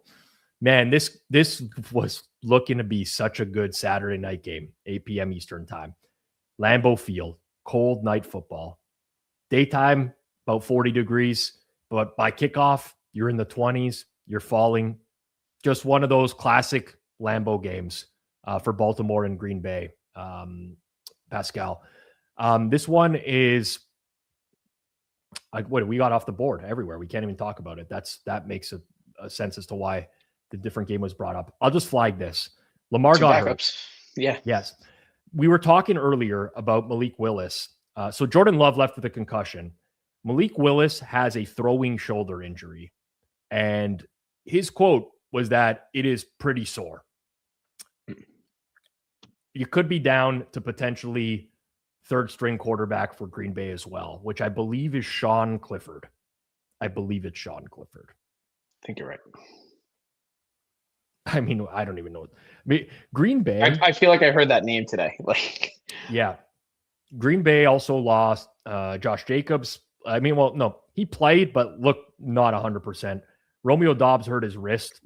man, this was looking to be such a good Saturday night game, 8 p.m. Eastern time. Lambeau Field, cold night football. Daytime, about 40 degrees. But by kickoff, you're in the 20s. You're falling. Just one of those classic Lambeau games for Baltimore and Green Bay, Pascal. This one is, what we got off the board everywhere. We can't even talk about it. That makes a sense as to why the different game was brought up. I'll just flag this. Lamar got hurt. Yeah. Yes. We were talking earlier about Malik Willis. So Jordan Love left with a concussion. Malik Willis has a throwing shoulder injury. And his quote was that it is pretty sore. You could be down to potentially third string quarterback for Green Bay as well, which I believe is Sean Clifford. I believe it's Sean Clifford. I think you're right. I mean, I don't even know. I mean, Green Bay. I feel like I heard that name today. Yeah. Green Bay also lost Josh Jacobs. I mean, well, no, he played, but looked not 100%. Romeo Doubs hurt his wrist.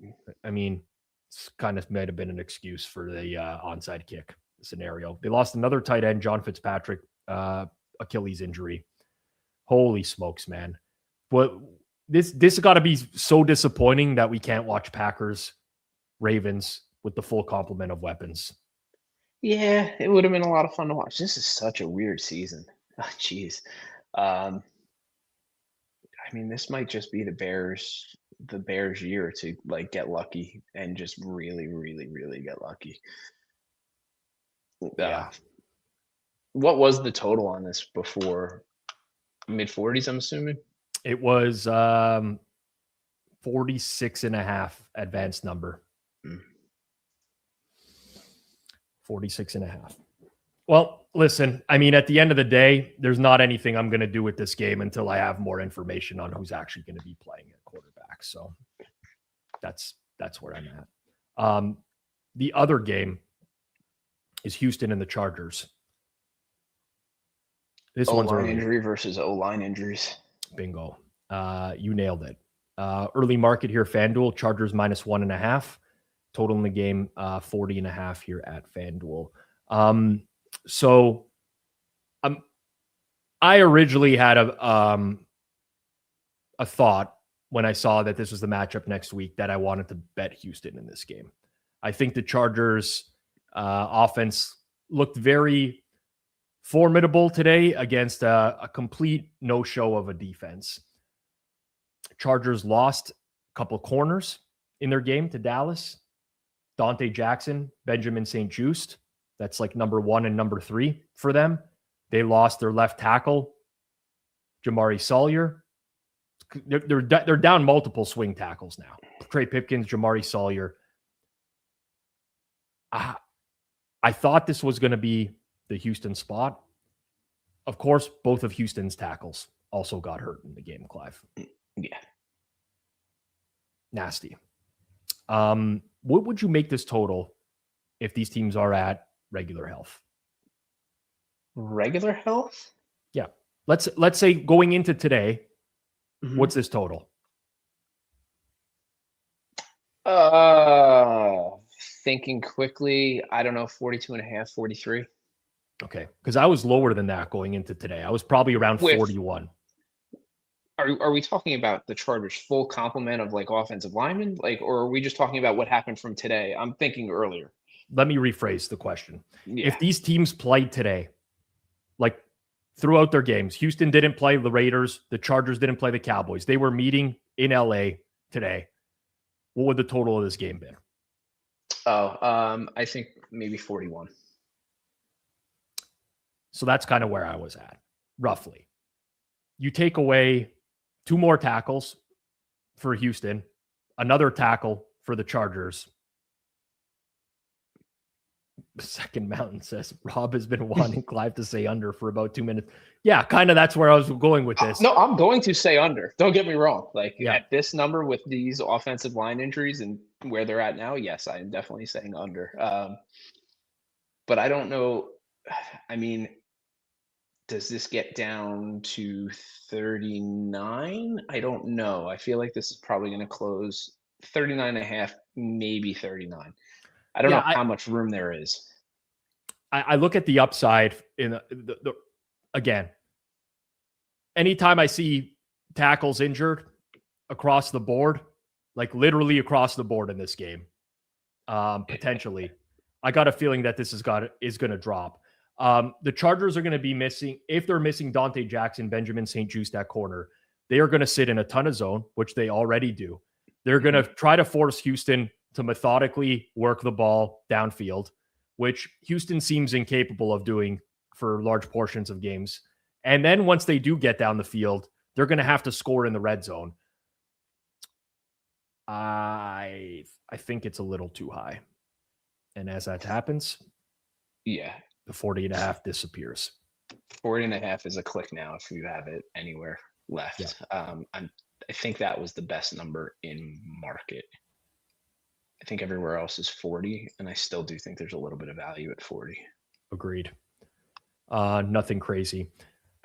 I mean, it's kind of might have been an excuse for the onside kick scenario. They lost another tight end, John Fitzpatrick, Achilles injury. Holy smokes, man. But this has got to be so disappointing that we can't watch Packers Ravens with the full complement of weapons. Yeah, it would have been a lot of fun to watch. This is such a weird season. Oh, jeez. I mean, this might just be the Bears year to get lucky and just really, really, really get lucky. Yeah. What was the total on this before? Mid-40s, I'm assuming? It was 46.5 advanced number. 46.5. Well, listen, I mean, at the end of the day, there's not anything I'm going to do with this game until I have more information on who's actually going to be playing at quarterback. So that's where I'm at. The other game is Houston and the Chargers. This one's O-line injury versus O-line injuries. Bingo. You nailed it. Early market here, Fanduel, Chargers -1.5. Total in the game, 40.5 here at Fanduel. So I originally had a thought when I saw that this was the matchup next week that I wanted to bet Houston in this game. I think the Chargers offense looked very formidable today against a complete no-show of a defense. Chargers lost a couple corners in their game to Dallas. Dante Jackson, Benjamin St-Juste. That's like number 1 and number 3 for them. They lost their left tackle, Jamari Sawyer. They're down multiple swing tackles now. Trey Pipkins, Jamari Sawyer. I thought this was going to be the Houston spot. Of course, both of Houston's tackles also got hurt in the game, Clive. Yeah. Nasty. What would you make this total if these teams are at regular health? Regular health? Yeah. Let's say going into today, what's this total? Thinking quickly, I don't know, 42.5, 43. Okay. Because I was lower than that going into today. I was probably around 41. Are we talking about the Chargers' full complement of offensive linemen, or are we just talking about what happened from today? I'm thinking earlier. let me rephrase the question. Yeah. If these teams played today, like throughout their games, Houston didn't play the Raiders, the Chargers didn't play the Cowboys. They were meeting in LA today. What would the total of this game be? I think maybe 41. So that's kind of where I was at, roughly. You take away 2 more tackles for Houston, another tackle for the Chargers. Second Mountain says Rob has been wanting Clive to say under for about 2 minutes. Yeah, kind of that's where I was going with this. No, I'm going to say under. Don't get me wrong. Like at this number with these offensive line injuries and where they're at now, yes, I am definitely saying under. But I don't know. I mean, does this get down to 39? I don't know. I feel like this is probably going to close 39 and a half, maybe 39. I don't know how much room there is. I look at the upside in again, anytime I see tackles injured across the board, like literally across the board in this game, potentially, I got a feeling that this is going to drop. The Chargers are going to be missing, if they're missing Dante Jackson, Benjamin St-Juste at corner, they are going to sit in a ton of zone, which they already do. They're going to try to force Houston to methodically work the ball downfield, which Houston seems incapable of doing for large portions of games. And then once they do get down the field, they're going to have to score in the red zone. I think it's a little too high. And as that happens, the 40 and a half disappears. 40 and a half is a click now if you have it anywhere left. Yeah. I think that was the best number in market. I think everywhere else is 40, and I still do think there's a little bit of value at 40. Agreed. Nothing crazy.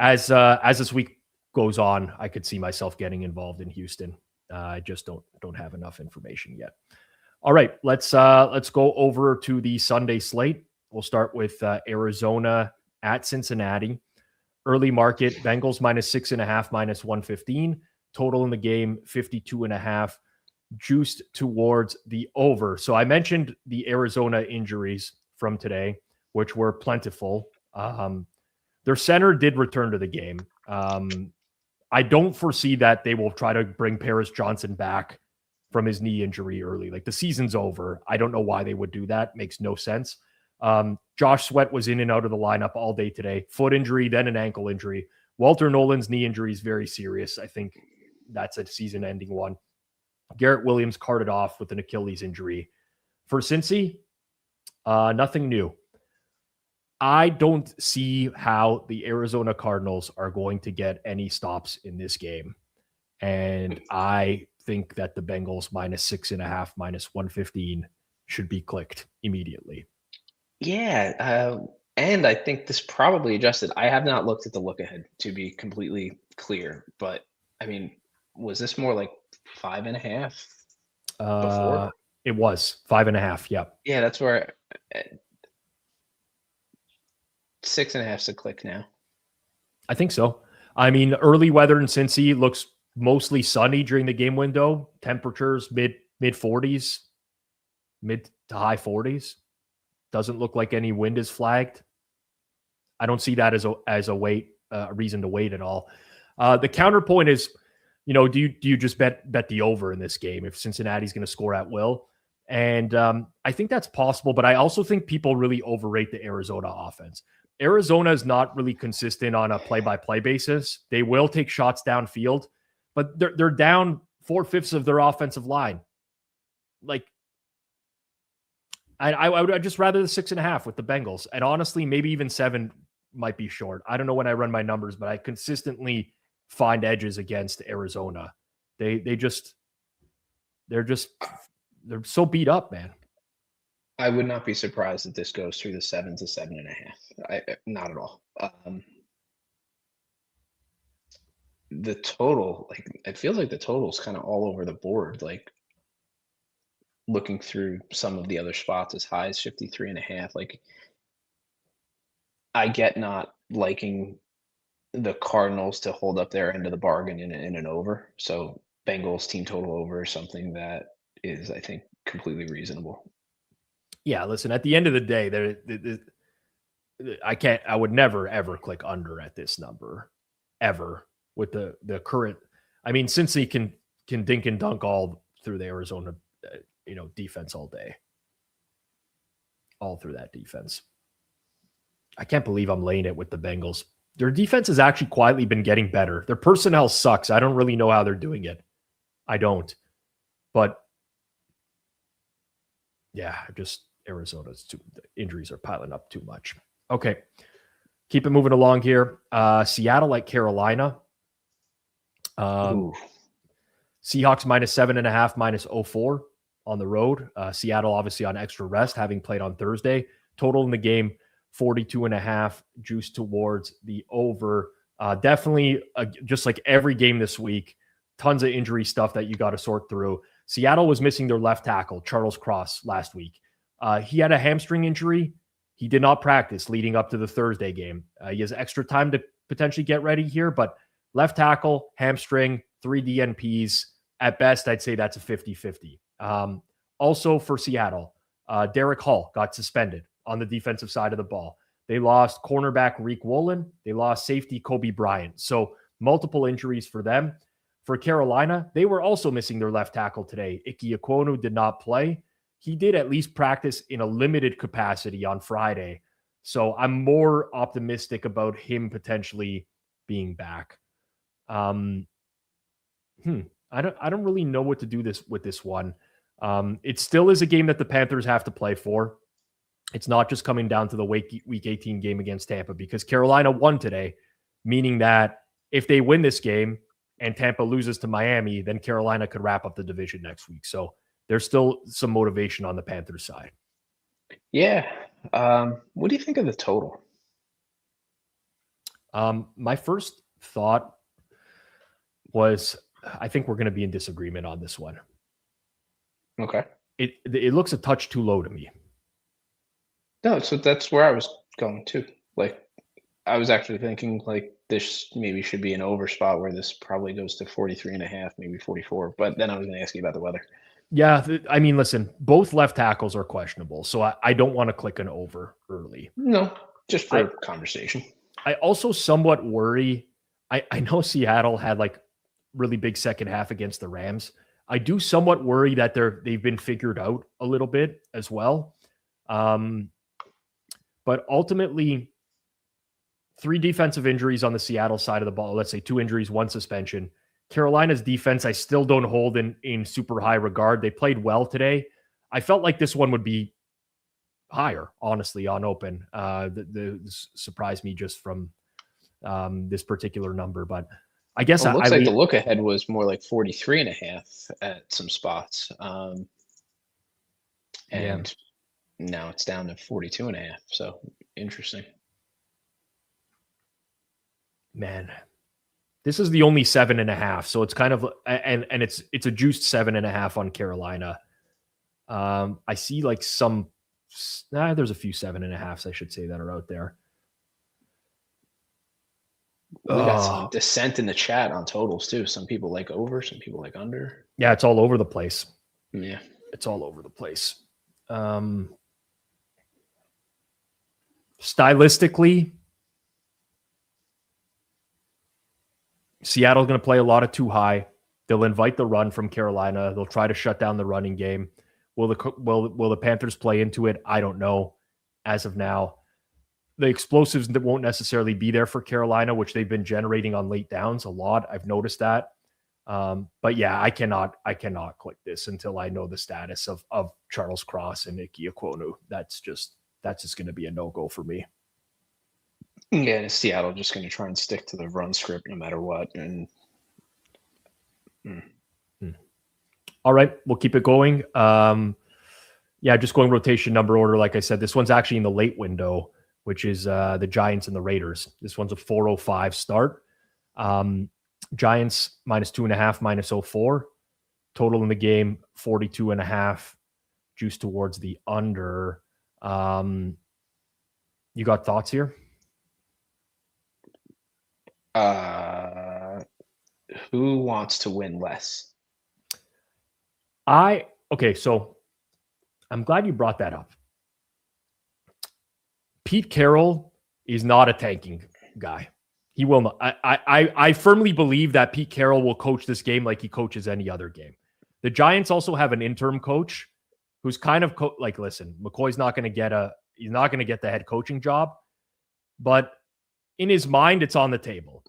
As this week goes on, I could see myself getting involved in Houston. I just don't have enough information yet. All right, let's go over to the Sunday slate. We'll start with Arizona at Cincinnati. Early market, Bengals -6.5, -115. Total in the game, 52.5. Juiced towards the over. So I mentioned the Arizona injuries from today, which were plentiful. Their center did return to the game. I don't foresee that they will try to bring Paris Johnson back from his knee injury early. Like the season's over. I don't know why they would do that. Makes no sense. Josh Sweat was in and out of the lineup all day today. Foot injury, then an ankle injury. Walter Nolan's knee injury is very serious. I think that's a season-ending one. Garrett Williams carted off with an Achilles injury. For Cincy, nothing new. I don't see how the Arizona Cardinals are going to get any stops in this game. And I think that the Bengals -6.5, -115 should be clicked immediately. Yeah. And I think this probably adjusted. I have not looked at the look ahead to be completely clear, but I mean, was this more like 5.5 before? It was 5.5. Yep. Yeah, that's where 6.5 is a click now. I think so. I mean, early weather in Cincy looks mostly sunny during the game window. Temperatures mid 40s, mid to high 40s. Doesn't look like any wind is flagged. I don't see that as a reason to wait at all. The counterpoint is, do you just bet the over in this game if Cincinnati's going to score at will? And I think that's possible, but I also think people really overrate the Arizona offense. Arizona is not really consistent on a play-by-play basis. They will take shots downfield, but they're down 4/5 of their offensive line. Like, I would just rather the 6.5 with the Bengals. And honestly, maybe even 7 might be short. I don't know when I run my numbers, but I consistently find edges against Arizona. They're so beat up, man. I would not be surprised if this goes through the 7 to 7.5. Not at all. The total, like, it feels like the total is kind of all over the board. Like, looking through some of the other spots as high as 53.5. Like, I get not liking the Cardinals to hold up their end of the bargain in an over. So Bengals team total over is something that is, I think, completely reasonable. Yeah, listen, at the end of the day, I would never, ever click under at this number, ever, with the current. I mean, since he can dink and dunk all through the Arizona, defense all day. All through that defense. I can't believe I'm laying it with the Bengals. Their defense has actually quietly been getting better. Their personnel sucks. I don't really know how they're doing it. I don't. But yeah, just Arizona's injuries are piling up too much. Okay. Keep it moving along here. Seattle at Carolina. Seahawks -7.5, -0.4 on the road. Seattle obviously on extra rest, having played on Thursday. Total in the game, 42.5, juice towards the over. Definitely, just like every game this week, tons of injury stuff that you got to sort through. Seattle was missing their left tackle, Charles Cross, last week. He had a hamstring injury. He did not practice leading up to the Thursday game. He has extra time to potentially get ready here, but left tackle, hamstring, 3 DNPs. At best, I'd say that's a 50-50. Also for Seattle, Derek Hall got suspended on the defensive side of the ball. They lost cornerback Reek Woolen. They lost safety Kobe Bryant. So multiple injuries for them. For Carolina, they were also missing their left tackle today. Ike Ekwonu did not play. He did at least practice in a limited capacity on Friday. So I'm more optimistic about him potentially being back. I don't really know what to do with this one. It still is a game that the Panthers have to play for. It's not just coming down to the week 18 game against Tampa, because Carolina won today, meaning that if they win this game and Tampa loses to Miami, then Carolina could wrap up the division next week. So there's still some motivation on the Panthers side. Yeah. What do you think of the total? My first thought was, I think we're going to be in disagreement on this one. Okay. It looks a touch too low to me. No, so that's where I was going too. Like, I was actually thinking like this maybe should be an over spot where this probably goes to 43.5, maybe 44. But then I was going to ask you about the weather. Yeah, I mean, listen, both left tackles are questionable, so I don't want to click an over early. No, just for conversation. I also somewhat worry. I know Seattle had like really big second half against the Rams. I do somewhat worry that they've been figured out a little bit as well. But ultimately, 3 defensive injuries on the Seattle side of the ball. Let's say 2 injuries, 1 suspension. Carolina's defense, I still don't hold in super high regard. They played well today. I felt like this one would be higher, honestly, on open. This surprised me just from this particular number, but I guess it looks like the look ahead was more like 43.5 at some spots. And now it's down to 42.5. So interesting. Man, this is the only 7.5. So it's kind of, and it's a juiced 7.5 on Carolina. I see like there's a few 7.5s, I should say, that are out there. We got some dissent in the chat on totals too. Some people like over, some people like under. Yeah, it's all over the place. Yeah. It's all over the place. Stylistically, Seattle's going to play a lot of too high. They'll invite the run from Carolina. They'll try to shut down the running game. Will the Panthers play into it? I don't know. As of now, the explosives that won't necessarily be there for Carolina, which they've been generating on late downs a lot. I've noticed that. But yeah, I cannot click this until I know the status of Charles Cross and Ike Ekwonu. That's just going to be a no-go for me. Yeah, and Seattle just going to try and stick to the run script no matter what. And All right, we'll keep it going. Just going rotation number order. Like I said, this one's actually in the late window, which is the Giants and the Raiders. This one's a 4:05 start. Giants -2.5, -0.4. Total in the game, 42.5. Juice towards the under. You got thoughts here? Who wants to win less? So I'm glad you brought that up, Pete Carroll is not a tanking guy. He will not. I firmly believe that Pete Carroll will coach this game like he coaches any other game. The Giants also have an interim coach who's kind of listen, McCoy's not going to get he's not going to get the head coaching job, but in his mind, it's on the table.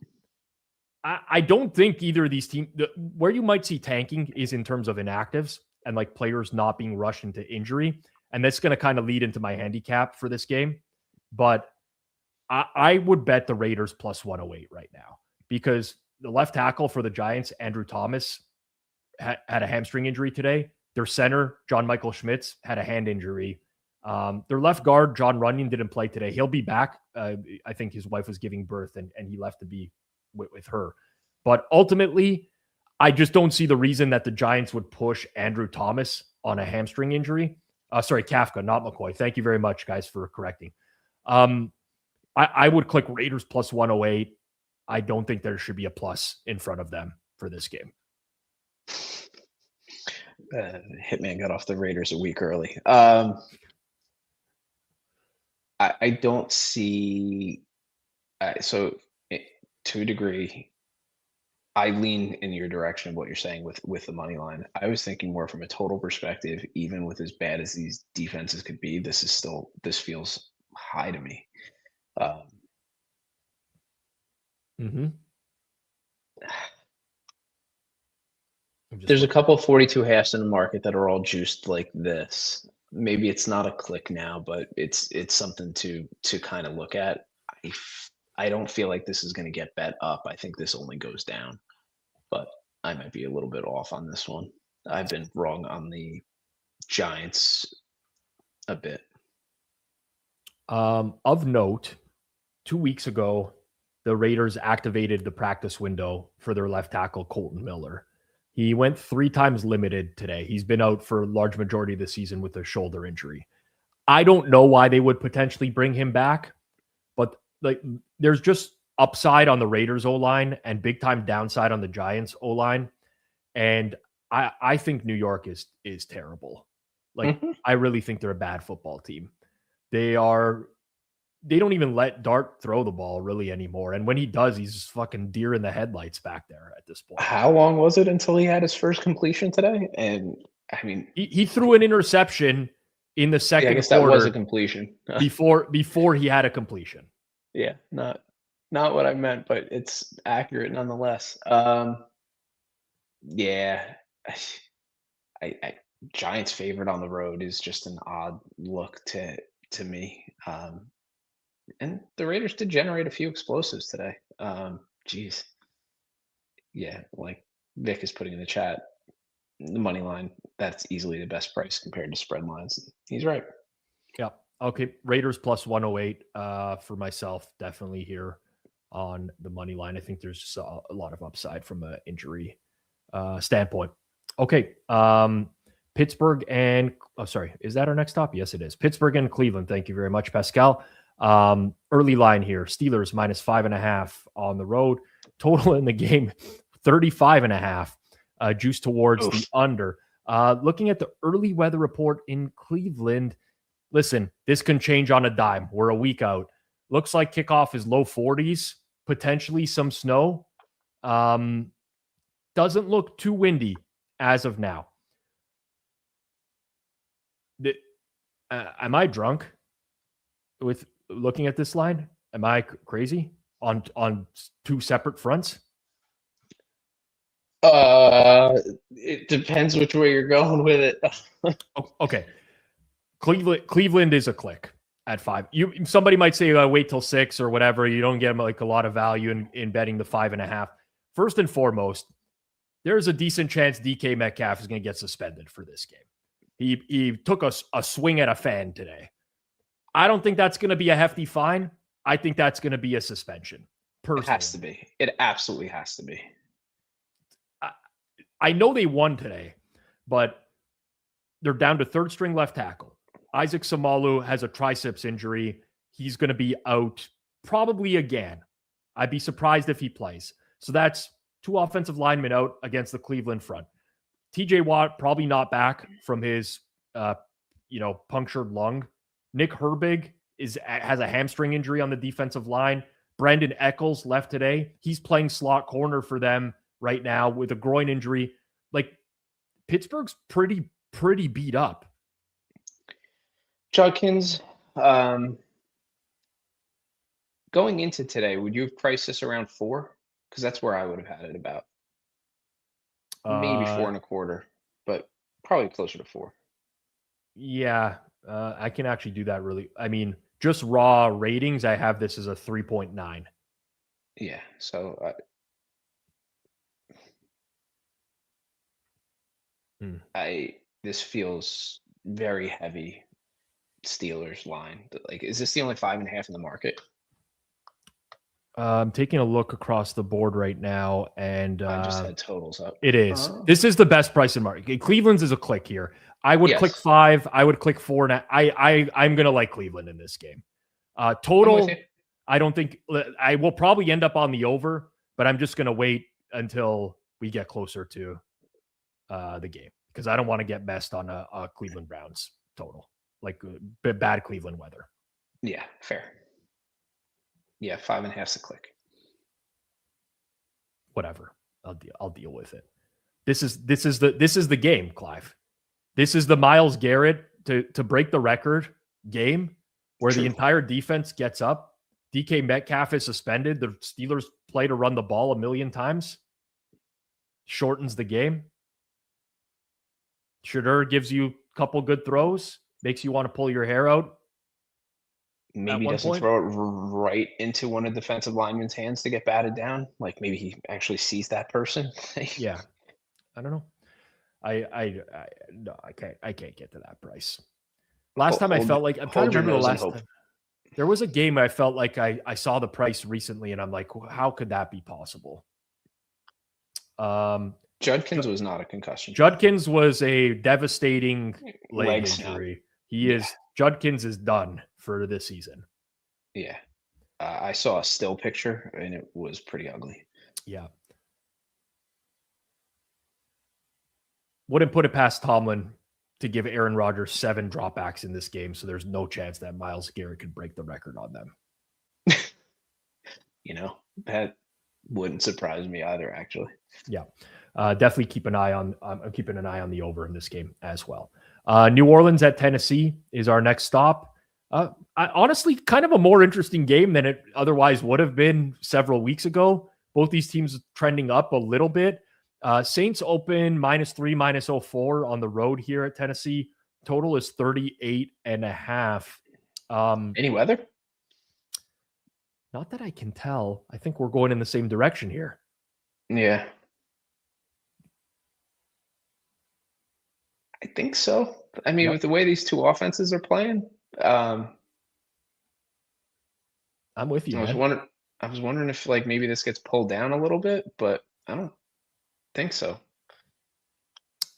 I don't think either of these teams, where you might see tanking is in terms of inactives and like players not being rushed into injury. And that's going to kind of lead into my handicap for this game. But I would bet the Raiders plus 108 right now because the left tackle for the Giants, Andrew Thomas, had a hamstring injury today. Their center, John Michael Schmitz, had a hand injury. Their left guard, John Runyon, didn't play today. He'll be back. I think his wife was giving birth and he left to be with her. But ultimately, I just don't see the reason that the Giants would push Andrew Thomas on a hamstring injury. Sorry, Kafka, not McCoy. Thank you very much, guys, for correcting. I would click Raiders plus 108. I don't think there should be a plus in front of them for this game. Hitman got off the Raiders a week early. I don't see. So to a degree, I lean in your direction of what you're saying with the money line. I was thinking more from a total perspective. Even with as bad as these defenses could be, this feels high to me. There's a couple of 42 halves in the market that are all juiced like this. Maybe it's not a click now, but it's something to kind of look at. I don't feel like this is going to get bet up. I think this only goes down, but I might be a little bit off on this one. I've been wrong on the Giants a bit. Of note, 2 weeks ago, the Raiders activated the practice window for their left tackle, Colton Miller. He went 3 times limited today. He's been out for a large majority of the season with a shoulder injury. I don't know why they would potentially bring him back, but there's just upside on the Raiders O-line and big time downside on the Giants O-line. And I think New York is terrible. I really think they're a bad football team. They don't even let Dart throw the ball really anymore. And when he does, he's just fucking deer in the headlights back there at this point. How long was it until he had his first completion today? And I mean, he threw an interception in the second quarter. I guess that was a completion. before he had a completion. Yeah, not what I meant, but it's accurate nonetheless. Yeah, I Giants favorite on the road is just an odd look to me. And the Raiders did generate a few explosives today. Geez. Yeah, like Vic is putting in the chat, the money line, that's easily the best price compared to spread lines. He's right. Yeah. Okay. Raiders plus 108 for myself, definitely here on the money line. I think there's just a lot of upside from an injury standpoint. Okay. Pittsburgh and is that our next stop? Yes, it is. Pittsburgh and Cleveland. Thank you very much, Pascal. Early line here, Steelers minus 5.5 on the road. Total in the game, 35.5, juice towards the under. Looking at the early weather report in Cleveland, listen, this can change on a dime. We're a week out. Looks like kickoff is low 40s, potentially some snow. Doesn't look too windy as of now. Am I drunk with looking at this line? Am I crazy on 2 separate fronts? It depends which way you're going with it. Okay. Cleveland is a click at 5. Somebody might say wait till 6 or whatever. You don't get like a lot of value in betting the 5.5. First and foremost, there's a decent chance DK Metcalf is going to get suspended for this game. He took a swing at a fan today. I don't think that's going to be a hefty fine. I think that's going to be a suspension. Personally. It has to be. It absolutely has to be. I know they won today, but they're down to third string left tackle. Isaac Samalu has a triceps injury. He's going to be out probably again. I'd be surprised if he plays. So that's 2 offensive linemen out against the Cleveland front. TJ Watt probably not back from his punctured lung. Nick Herbig has a hamstring injury on the defensive line. Brandon Eccles left today. He's playing slot corner for them right now with a groin injury. Like, Pittsburgh's pretty beat up. Judkins, going into today, would you have priced this around 4? Because that's where I would have had it about. Maybe 4.25, but probably closer to 4. Yeah, I can actually do that really. I mean, just raw ratings, I have this as a 3.9. Yeah, so this feels very heavy Steelers line. Like, is this the only 5.5 in the market? I'm taking a look across the board right now, and I just had totals up. It is. This is the best price in market. Cleveland's is a click here. I would click 5. I would click 4. And I'm gonna like Cleveland in this game. Total. I don't think I will probably end up on the over, but I'm just gonna wait until we get closer to the game because I don't want to get messed on a Cleveland Browns total, like bad Cleveland weather. Yeah, fair. Yeah, 5.5's a click. Whatever. I'll deal with it. This is the game, Clive. This is the Myles Garrett to break the record game where the entire defense gets up. DK Metcalf is suspended. The Steelers play to run the ball 1,000,000 times. Shortens the game. Shedeur gives you a couple good throws. Makes you want to pull your hair out. Maybe doesn't throw it right into one of the defensive linemen's hands to get batted down. Like, maybe he actually sees that person. Yeah. I don't know. No, I can't get to that price. Last time I felt like I'm trying to remember the last time. There was a game I felt like I saw the price recently and I'm like, how could that be possible? Judkins was not a concussion. Judkins was a devastating leg injury. Judkins is done for this season. Yeah. I saw a still picture and it was pretty ugly. Yeah. Wouldn't put it past Tomlin to give Aaron Rodgers 7 dropbacks in this game, so there's no chance that Myles Garrett could break the record on them. That wouldn't surprise me either, actually. Yeah. Definitely keep an eye on I'm keeping an eye on the over in this game as well. New Orleans at Tennessee is our next stop. Honestly, kind of a more interesting game than it otherwise would have been several weeks ago. Both these teams trending up a little bit. Saints open -3, -04 on the road here at Tennessee. Total is 38.5. Any weather? Not that I can tell. I think we're going in the same direction here. Yeah. I think so. I mean, with the way these two offenses are playing, I'm with you. I was wondering if maybe this gets pulled down a little bit, but I don't think so.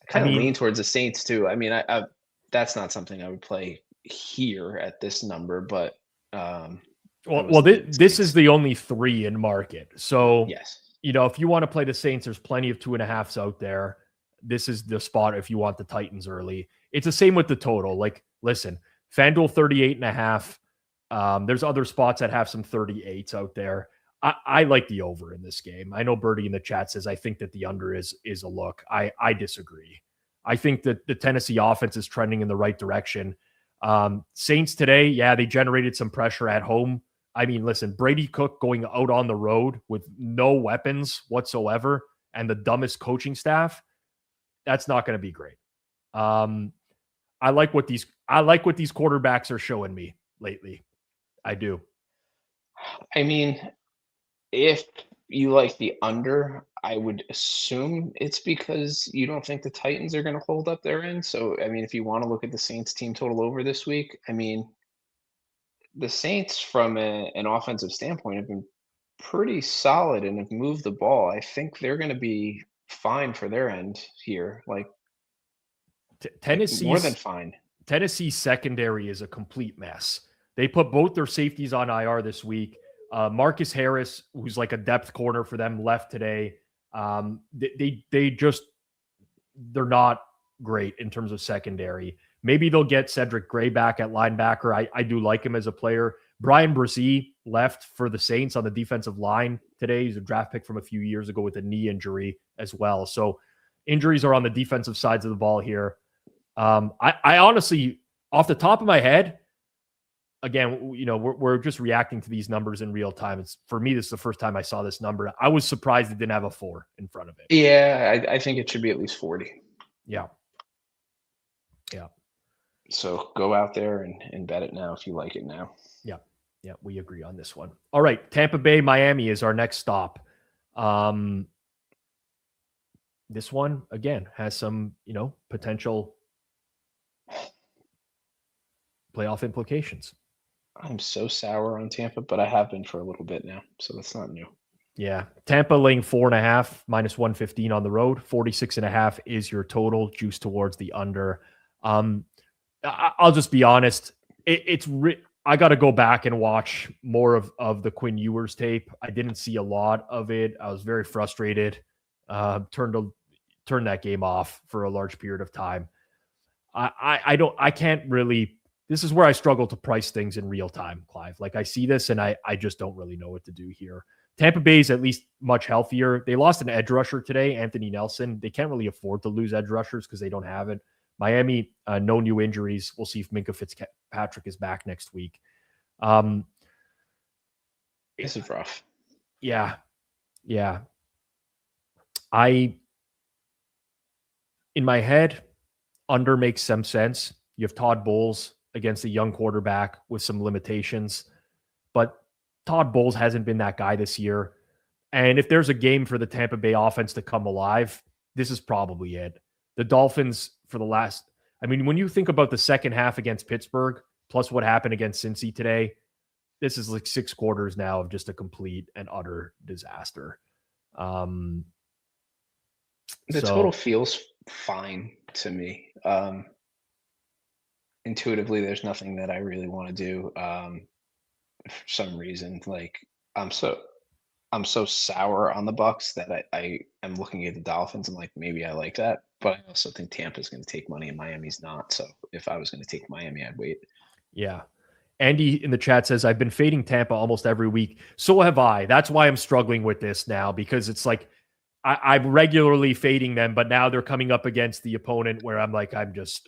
I kind of lean towards the Saints too. I mean, I that's not something I would play here at this number, but this is the only 3 in market. So yes, if you want to play the Saints, there's plenty of 2.5s out there. This is the spot if you want the Titans early. It's the same with the total. Like, listen, FanDuel 38.5. There's other spots that have some 38s out there. I like the over in this game. I know Birdie in the chat says I think that the under is a look. I disagree. I think that the Tennessee offense is trending in the right direction. Saints today, they generated some pressure at home. I mean, listen, Brady Cook going out on the road with no weapons whatsoever and the dumbest coaching staff. That's not going to be great. I like what these quarterbacks are showing me lately. I do. I mean, if you like the under, I would assume it's because you don't think the Titans are going to hold up their end. So, I mean, if you want to look at the Saints team total over this week, I mean, the Saints from an offensive standpoint have been pretty solid and have moved the ball. I think they're going to be fine for their end here. Tennessee more than fine. Tennessee's secondary is a complete mess. They put both their safeties on IR this week. Marcus Harris, who's like a depth corner for them, left today. They're not great in terms of secondary. Maybe they'll get Cedric Gray back at linebacker. I do like him as a player. Brian Brzee left for the Saints on the defensive line today. He's a draft pick from a few years ago with a knee injury as well. So injuries are on the defensive sides of the ball here. I honestly, off the top of my head, again, we're just reacting to these numbers in real time. For me, this is the first time I saw this number. I was surprised it didn't have a 4 in front of it. Yeah, I think it should be at least 40. Yeah. So go out there and bet it now if you like it now. Yeah, we agree on this one. All right, Tampa Bay, Miami is our next stop. This one, again, has some, potential playoff implications. I'm so sour on Tampa, but I have been for a little bit now, so that's not new. Yeah, Tampa laying 4.5, minus 115 on the road. 46.5 is your total, juice towards the under. I'll just be honest. I got to go back and watch more of the Quinn Ewers tape. I didn't see a lot of it. I was very frustrated. Turned that game off for a large period of time. I can't really. This is where I struggle to price things in real time, Clive. Like I see this and I just don't really know what to do here. Tampa Bay is at least much healthier. They lost an edge rusher today, Anthony Nelson. They can't really afford to lose edge rushers because they don't have it. Miami, no new injuries. We'll see if Minkah Fitzpatrick is back next week. This is rough. Yeah. In my head, under makes some sense. You have Todd Bowles against a young quarterback with some limitations, but Todd Bowles hasn't been that guy this year. And if there's a game for the Tampa Bay offense to come alive, this is probably it. The Dolphins when you think about the second half against Pittsburgh, plus what happened against Cincy today, this is like 6 quarters now of just a complete and utter disaster. The total feels fine to me. Intuitively, there's nothing that I really want to do. For some reason, like I'm so sour on the Bucks that I am looking at the Dolphins and like maybe I like that, but I also think Tampa's going to take money and Miami's not. So if I was going to take Miami, I'd wait. Yeah. Andy in the chat says, I've been fading Tampa almost every week. So have I. That's why I'm struggling with this now, because it's like I'm regularly fading them, but now they're coming up against the opponent where I'm like, I'm just,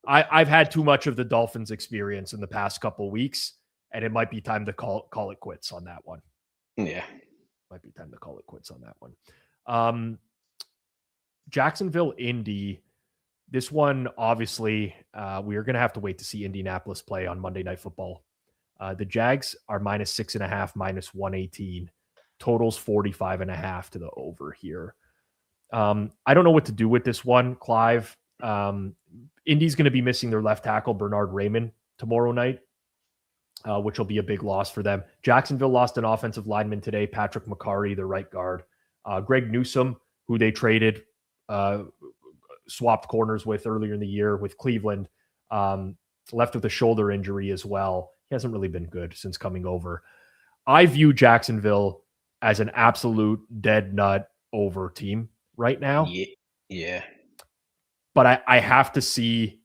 I've had too much of the Dolphins experience in the past couple of weeks, and it might be time to call it quits on that one. Yeah. Might be time to call it quits on that one. Jacksonville, Indy. This one, obviously, we are going to have to wait to see Indianapolis play on Monday Night Football. The Jags are minus 6.5, minus 118. Totals 45.5 to the over here. I don't know what to do with this one, Clive. Indy's going to be missing their left tackle, Bernard Raymond, tomorrow night, which will be a big loss for them. Jacksonville lost an offensive lineman today, Patrick McCarry, the right guard. Greg Newsome, who they traded, swapped corners with earlier in the year with Cleveland, left with a shoulder injury as well. He hasn't really been good since coming over. I view Jacksonville as an absolute dead nut over team right now. Yeah. But I have to see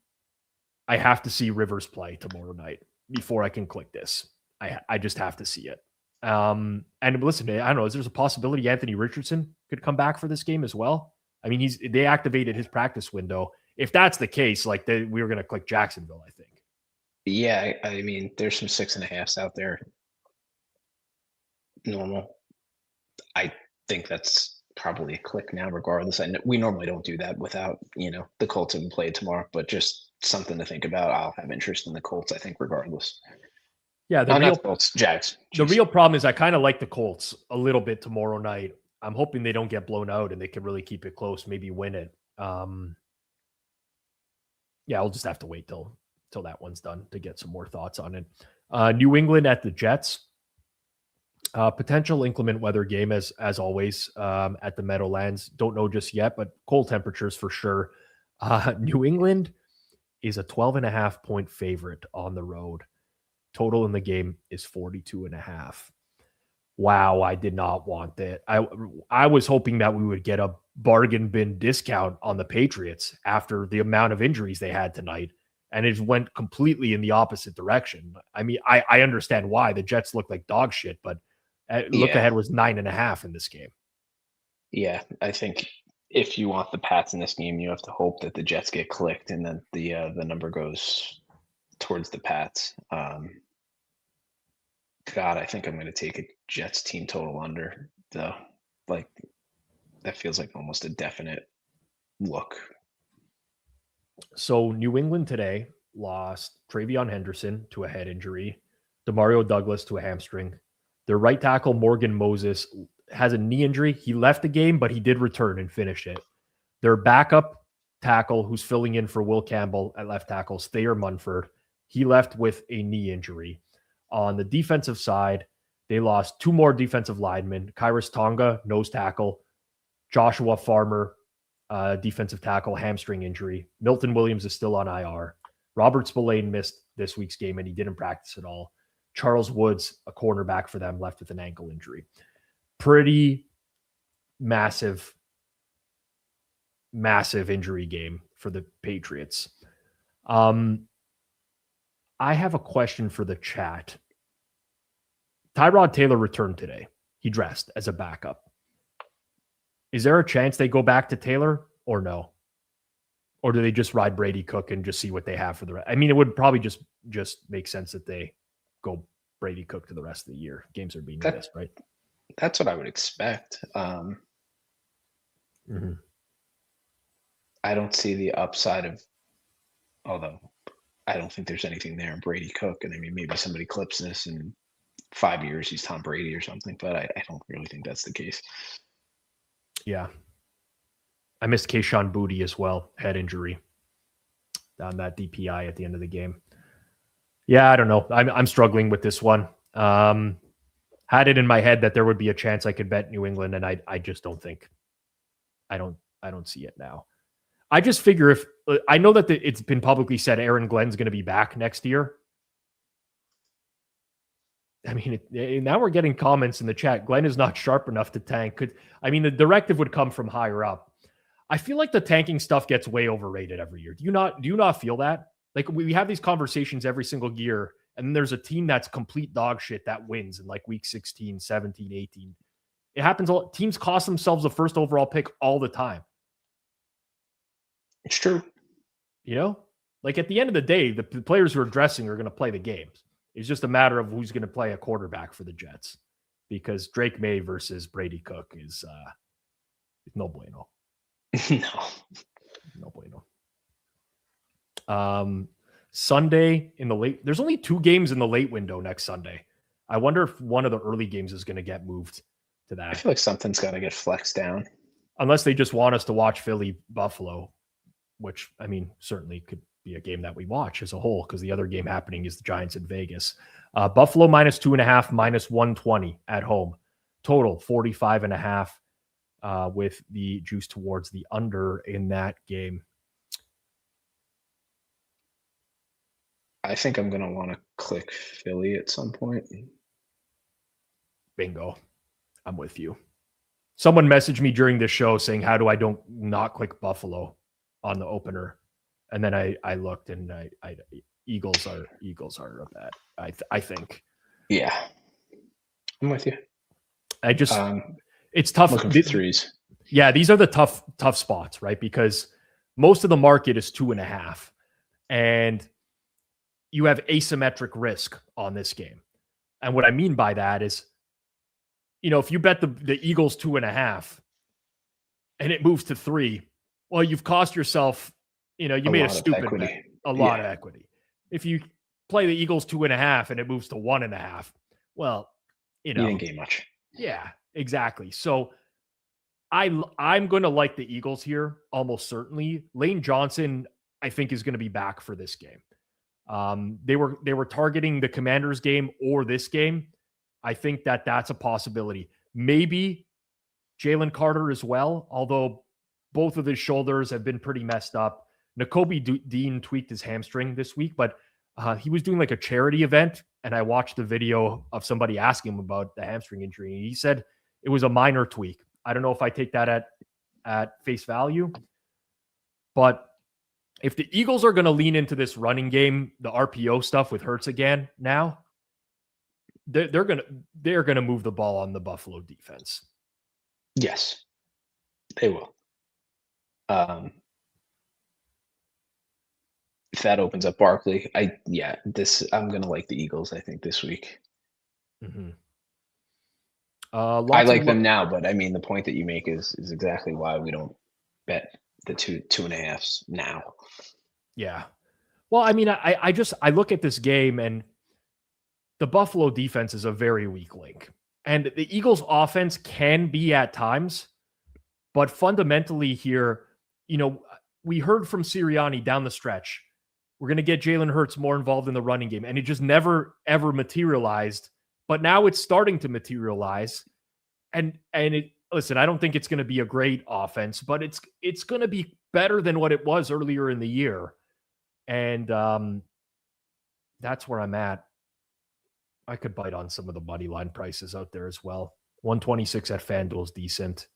Rivers play tomorrow night before I can click this. I just have to see it. And listen, I don't know, is there a possibility Anthony Richardson could come back for this game as well? I mean, they activated his practice window. If that's the case, we were going to click Jacksonville, I think. Yeah, I mean, there's some 6.5s out there. Normal. I think that's probably a click now, regardless. We normally don't do that without, the Colts having played tomorrow, but just something to think about. I'll have interest in the Colts, I think, regardless. Yeah, not Colts, Jags. Jeez. The real problem is I kind of like the Colts a little bit tomorrow night. I'm hoping they don't get blown out and they can really keep it close, maybe win it. Yeah, I'll just have to wait till that one's done to get some more thoughts on it. New England at the Jets. Potential inclement weather game as always at the Meadowlands. Don't know just yet, but cold temperatures for sure. New England is a 12.5 point favorite on the road. Total in the game is 42.5. Wow, I did not want that. I was hoping that we would get a bargain bin discount on the Patriots after the amount of injuries they had tonight, and it went completely in the opposite direction. I mean, I understand why the Jets look like dog shit, but look ahead was 9.5 in this game. Yeah, I think if you want the Pats in this game, you have to hope that the Jets get clicked and then the number goes towards the Pats. God, I think I'm going to take a Jets team total under, though. Like, that feels like almost a definite look. So New England today lost Travion Henderson to a head injury, Demario Douglas to a hamstring. Their right tackle, Morgan Moses, has a knee injury. He left the game, but he did return and finish it. Their backup tackle, who's filling in for Will Campbell at left tackle, Thayer Munford, he left with a knee injury. On the defensive side, they lost 2 more defensive linemen, Kairos Tonga, nose tackle, Joshua Farmer, defensive tackle, hamstring injury. Milton Williams is still on IR. Robert Spillane missed this week's game, and he didn't practice at all. Charles Woods, a cornerback for them, left with an ankle injury. Pretty massive injury game for the Patriots. I have a question for the chat. Tyrod Taylor returned today. He dressed as a backup. Is there a chance they go back to Taylor or no? Or do they just ride Brady Cook and just see what they have for the rest? I mean, it would probably just make sense that they go Brady Cook to the rest of the year. Games are being missed, right? That's what I would expect. Mm-hmm. I don't see the upside of, although I don't think there's anything there in Brady Cook. And I mean, maybe somebody clips this in 5 years, he's Tom Brady or something, but I don't really think that's the case. Yeah. I missed Kayshon Boutte as well, head injury on that DPI at the end of the game. Yeah, I don't know. I'm struggling with this one. Had it in my head that there would be a chance I could bet New England, and I just don't think. I don't see it now. I just figure if I know that it's been publicly said Aaron Glenn's going to be back next year. I mean, now we're getting comments in the chat. Glenn is not sharp enough to tank. The directive would come from higher up. I feel like the tanking stuff gets way overrated every year. Do you not feel that? Like we have these conversations every single year, and then there's a team that's complete dog shit that wins in like week 16, 17, 18. It happens all. Teams cost themselves the first overall pick all the time. It's true. You know, like at the end of the day, the players who are dressing are going to play the games. It's just a matter of who's going to play a quarterback for the Jets, because Drake May versus Brady Cook is no bueno. No bueno. Sunday in the late. There's only 2 games in the late window next Sunday. I wonder if one of the early games is going to get moved to that. I feel like something's got to get flexed down. Unless they just want us to watch Philly Buffalo, which I mean certainly could be a game that we watch as a whole, because the other game happening is the Giants in Vegas. Buffalo -2.5, -120 at home. Total 45.5 with the juice towards the under in that game. I think I'm going to want to click Philly at some point. Bingo. I'm with you. Someone messaged me during this show saying, how do I not click Buffalo on the opener? And then I looked, and Eagles are a bet. I think. Yeah, I'm with you. I just it's tough. Looking for threes. Yeah, these are the tough spots, right? Because most of the market is 2.5, and you have asymmetric risk on this game. And what I mean by that is, if you bet the Eagles 2.5 and it moves to 3, well, you've cost yourself. You made a stupid bet, a lot of equity. If you play the Eagles 2.5 and it moves to 1.5, well, you didn't gain much. Yeah, exactly. So I'm going to like the Eagles here almost certainly. Lane Johnson, I think, is going to be back for this game. They were targeting the Commanders game or this game. I think that's a possibility. Maybe Jalen Carter as well, although both of his shoulders have been pretty messed up. Nakobe Dean tweaked his hamstring this week, but He was doing like a charity event, and I watched the video of somebody asking him about the hamstring injury. And he said it was a minor tweak. I don't know if I take that at face value, but if the Eagles are going to lean into this running game, the RPO stuff with Hurts again now, they're gonna move the ball on the Buffalo defense. Yes, they will. If that opens up Barkley, I'm gonna like the Eagles, I think, this week. Mm-hmm. I like them now, but I mean the point that you make is exactly why we don't bet the 2.5s now. Yeah. Well, I mean, I look at this game, and the Buffalo defense is a very weak link. And the Eagles offense can be at times, but fundamentally here, we heard from Sirianni down the stretch, we're going to get Jalen Hurts more involved in the running game. And it just never, ever materialized. But now it's starting to materialize. And listen, I don't think it's going to be a great offense, but it's going to be better than what it was earlier in the year. And that's where I'm at. I could bite on some of the money line prices out there as well. 126 at Fanduel is decent.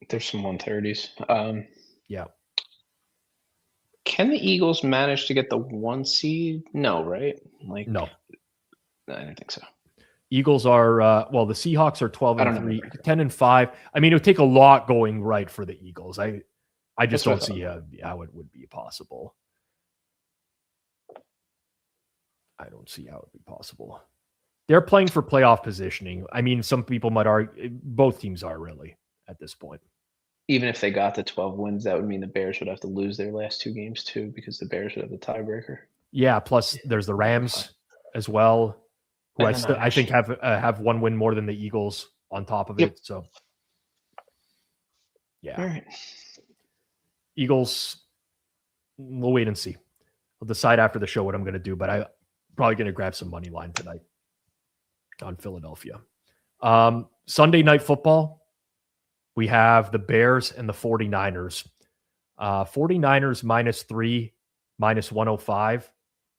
There's some 130s. Yeah. Can the Eagles manage to get the 1 seed? No, right? No. I don't think so. Eagles are the Seahawks are 12-3, 10-5. I mean, it would take a lot going right for the Eagles. I just don't see how it would be possible. I don't see how it would be possible. They're playing for playoff positioning. I mean, some people might argue both teams are really at this point. Even if they got the 12 wins, that would mean the Bears would have to lose their last 2 games too, because the Bears would have the tiebreaker. Yeah, plus there's the Rams as well, who I think have 1 win more than the Eagles on top of it. So, yeah. All right. Eagles, we'll wait and see. I'll decide after the show what I'm going to do, but I'm probably going to grab some money line tonight on Philadelphia. Sunday Night Football, we have the Bears and the 49ers. 49ers -3, -105.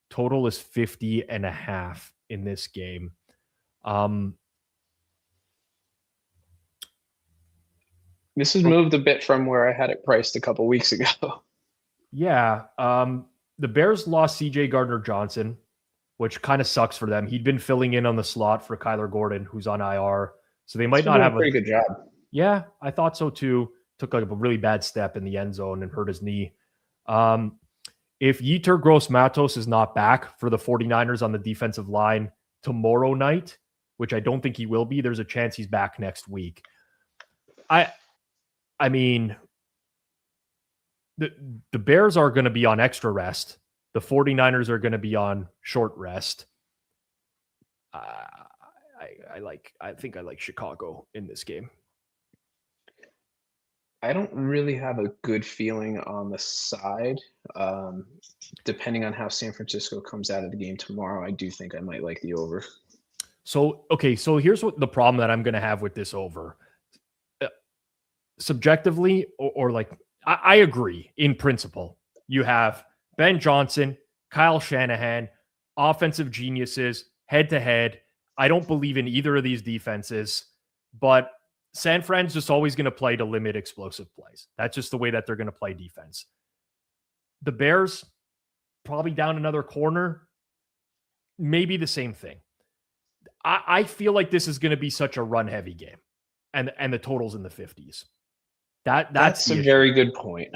Total is 50.5 in this game. This has moved a bit from where I had it priced a couple weeks ago. Yeah. The Bears lost CJ Gardner-Johnson, which kind of sucks for them. He'd been filling in on the slot for Kyler Gordon, who's on IR. So they might not have a pretty good job. Yeah, I thought so too. Took like a really bad step in the end zone and hurt his knee. If Yetur Gross-Matos is not back for the 49ers on the defensive line tomorrow night, which I don't think he will be, there's a chance he's back next week. I mean, the Bears are going to be on extra rest. The 49ers are going to be on short rest. I think I like Chicago in this game. I don't really have a good feeling on the side. Depending on how San Francisco comes out of the game tomorrow, I do think I might like the over. So here's what the problem that I'm going to have with this over. Subjectively, or like, I agree in principle. You have Ben Johnson, Kyle Shanahan, offensive geniuses, head-to-head. I don't believe in either of these defenses, but San Fran's just always going to play to limit explosive plays. That's just the way that they're going to play defense. The Bears, probably down another corner, maybe the same thing. I feel like this is going to be such a run-heavy game, and the total's in the 50s. That's a very good point,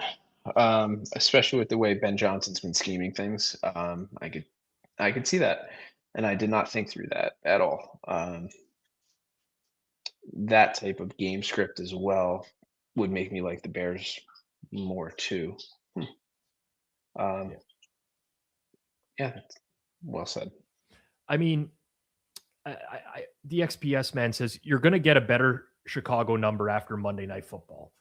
especially with the way Ben Johnson's been scheming things. I could see that, and I did not think through that at all. That type of game script as well would make me like the Bears more too. Yeah, well said. I mean, the XPS man says you're going to get a better Chicago number after Monday Night Football.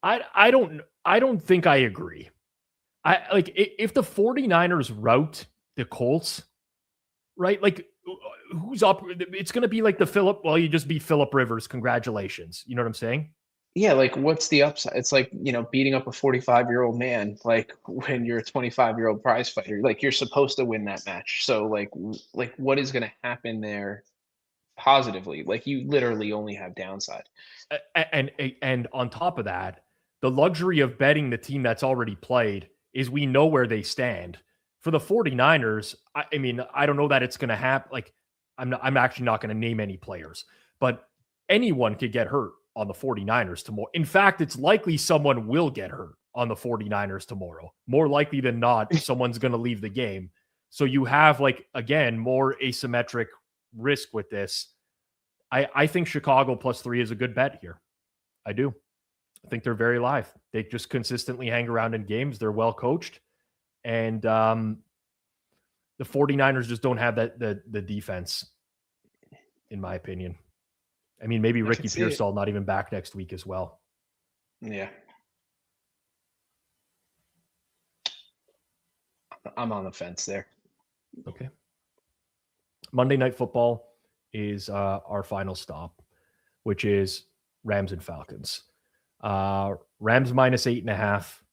I don't think I agree. If the 49ers rout the Colts, right? Like, who's up? It's going to be like you just beat Phillip Rivers. Congratulations. You know what I'm saying? Yeah, like what's the upside? It's like, beating up a 45-year-old man, like when you're a 25-year-old prize fighter, like you're supposed to win that match. So like what is going to happen there positively? Like you literally only have downside. And on top of that, the luxury of betting the team that's already played is we know where they stand. For the 49ers, I mean, I don't know that it's going to happen. Like, I'm actually not going to name any players, but anyone could get hurt on the 49ers tomorrow. In fact, it's likely someone will get hurt on the 49ers tomorrow. More likely than not, someone's going to leave the game. So you have, like, again, more asymmetric risk with this. I think Chicago +3 is a good bet here. I do. I think they're very live. They just consistently hang around in games. They're well coached. And the 49ers just don't have the defense, in my opinion. I mean, maybe Ricky Pearsall not even back next week as well. Yeah. I'm on the fence there. Okay. Monday Night Football is our final stop, which is Rams and Falcons. Rams -8.5,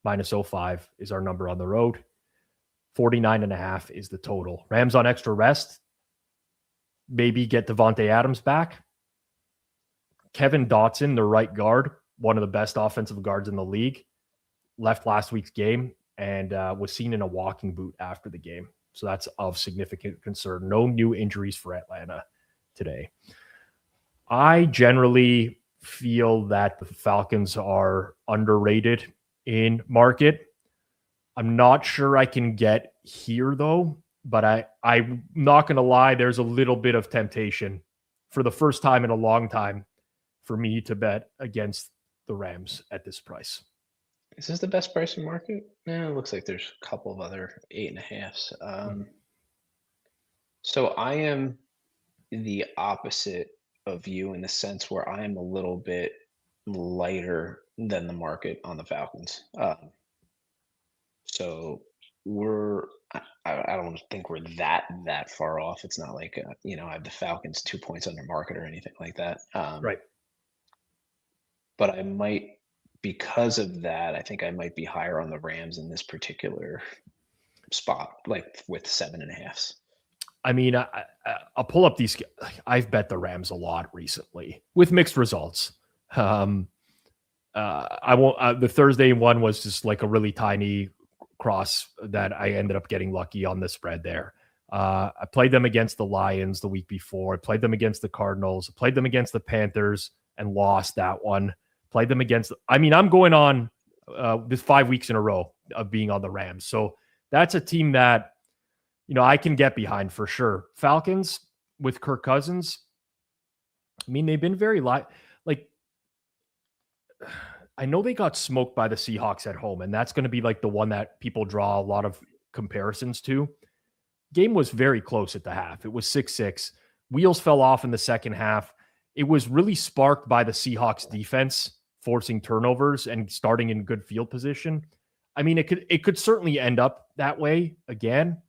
-05 is our number on the road. 49.5 is the total. Rams on extra rest. Maybe get Devontae Adams back. Kevin Dotson, the right guard, one of the best offensive guards in the league, left last week's game and was seen in a walking boot after the game. So that's of significant concern. No new injuries for Atlanta today. I generally feel that the Falcons are underrated in market. I'm not sure I can get here, though, but I'm not going to lie. There's a little bit of temptation for the first time in a long time for me to bet against the Rams at this price. Is this the best price in market? Yeah, it looks like there's a couple of other 8.5s. So I am the opposite of you in the sense where I am a little bit lighter than the market on the Falcons. So I don't think we're that far off. It's not like I have the Falcons 2 points under market or anything like that. Right. But I might, because of that, I think I might be higher on the Rams in this particular spot, like with 7.5s. I mean, I'll pull up these. I've bet the Rams a lot recently with mixed results. I won't. The Thursday one was just like a really tiny cross that I ended up getting lucky on the spread there. I played them against the Lions the week before. I played them against the Cardinals. I played them against the Panthers and lost that one. Played them against. I mean, I'm going on this 5 weeks in a row of being on the Rams. So that's a team that I can get behind for sure. Falcons with Kirk Cousins. I mean, they've been very like. I know they got smoked by the Seahawks at home, and that's going to be like the one that people draw a lot of comparisons to. Game was very close at the half. It was 6-6. Wheels fell off in the second half. It was really sparked by the Seahawks defense forcing turnovers and starting in good field position. I mean, it could certainly end up that way again.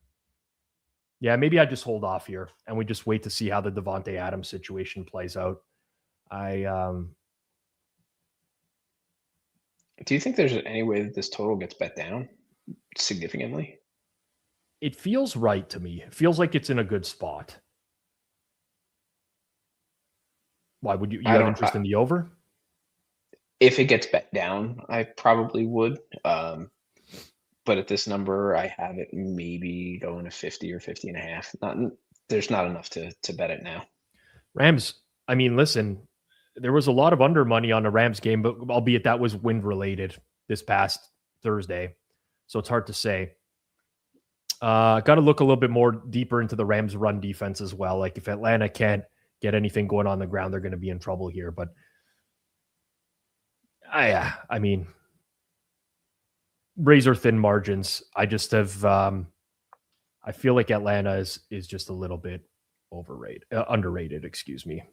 Yeah, maybe I just hold off here and we just wait to see how the Devontae Adams situation plays out. Do you think there's any way that this total gets bet down significantly? It feels right to me. It feels like it's in a good spot. Why would you have interest in the over? If it gets bet down, I probably would. But at this number, I have it maybe going to 50 or 50.5. There's not enough to bet it now. Rams, I mean, listen, there was a lot of under money on the Rams game, but albeit that was wind related this past Thursday. So it's hard to say. Got to look a little bit more deeper into the Rams run defense as well. Like if Atlanta can't get anything going on the ground, they're going to be in trouble here. But I mean, razor thin margins. I just have, I feel like Atlanta is just a little bit underrated, excuse me.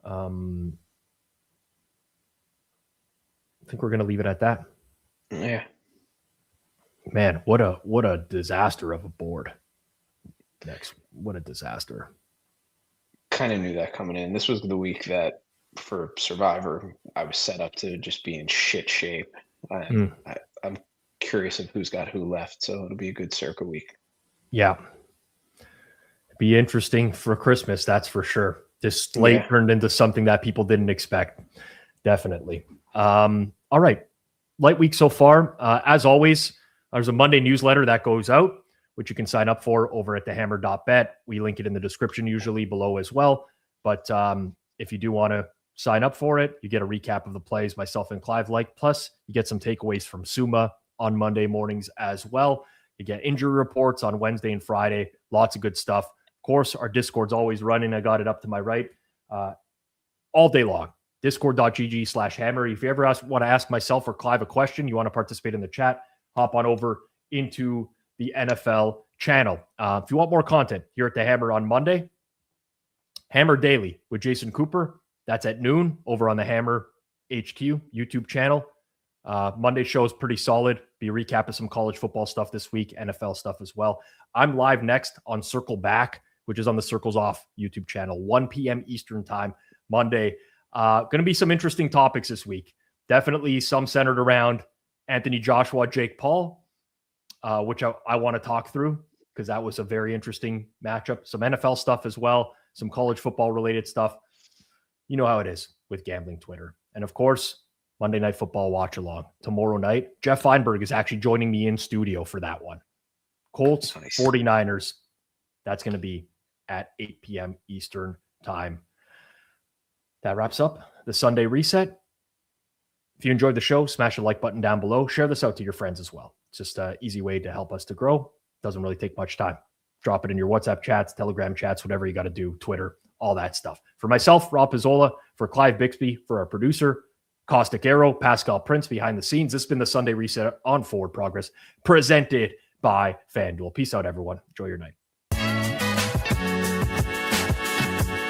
I think we're going to leave it at that. Yeah. Man, what a disaster of a board. What a disaster. Kind of knew that coming in. This was the week that for Survivor, I was set up to just be in shit shape. I'm curious of who's got who left, so it'll be a good Circa week. Yeah. Be interesting for Christmas, that's for sure. This slate turned into something that people didn't expect. Definitely. All right. Light week so far. As always, there's a Monday newsletter that goes out, which you can sign up for over at thehammer.bet. We link it in the description usually below as well. But if you do want to sign up for it, you get a recap of the plays myself and Clive like. Plus, you get some takeaways from Suuma on Monday mornings as well. You get injury reports on Wednesday and Friday. Lots of good stuff. Of course, our Discord's always running. I got it up to my right all day long. Discord.gg/hammer. If you ever want to ask myself or Clive a question, you want to participate in the chat, hop on over into the NFL channel. If you want more content here at the Hammer on Monday, Hammer Daily with Jason Cooper. That's at noon over on the Hammer HQ YouTube channel. Monday show is pretty solid. Be a recap of some college football stuff this week, NFL stuff as well. I'm live next on Circle Back, which is on the Circles Off YouTube channel, 1 p.m. Eastern time, Monday. Going to be some interesting topics this week. Definitely some centered around Anthony Joshua, Jake Paul, which I want to talk through because that was a very interesting matchup. Some NFL stuff as well, some college football related stuff. You know how it is with gambling Twitter. And of course, Monday Night Football watch-along tomorrow night. Jeff Feinberg is actually joining me in studio for that one. Colts, nice. 49ers. That's going to be at 8 p.m. Eastern time. That wraps up the Sunday reset. If you enjoyed the show, smash the like button down below. Share this out to your friends as well. It's just an easy way to help us to grow. Doesn't really take much time. Drop it in your WhatsApp chats, Telegram chats, whatever you got to do, Twitter, all that stuff. For myself, Rob Pizzola, for Clive Bixby, for our producer, Caustic Arrow, Pascal Prince behind the scenes. This has been the Sunday Reset on Forward Progress, presented by Fanduel. Peace out, everyone. Enjoy your night.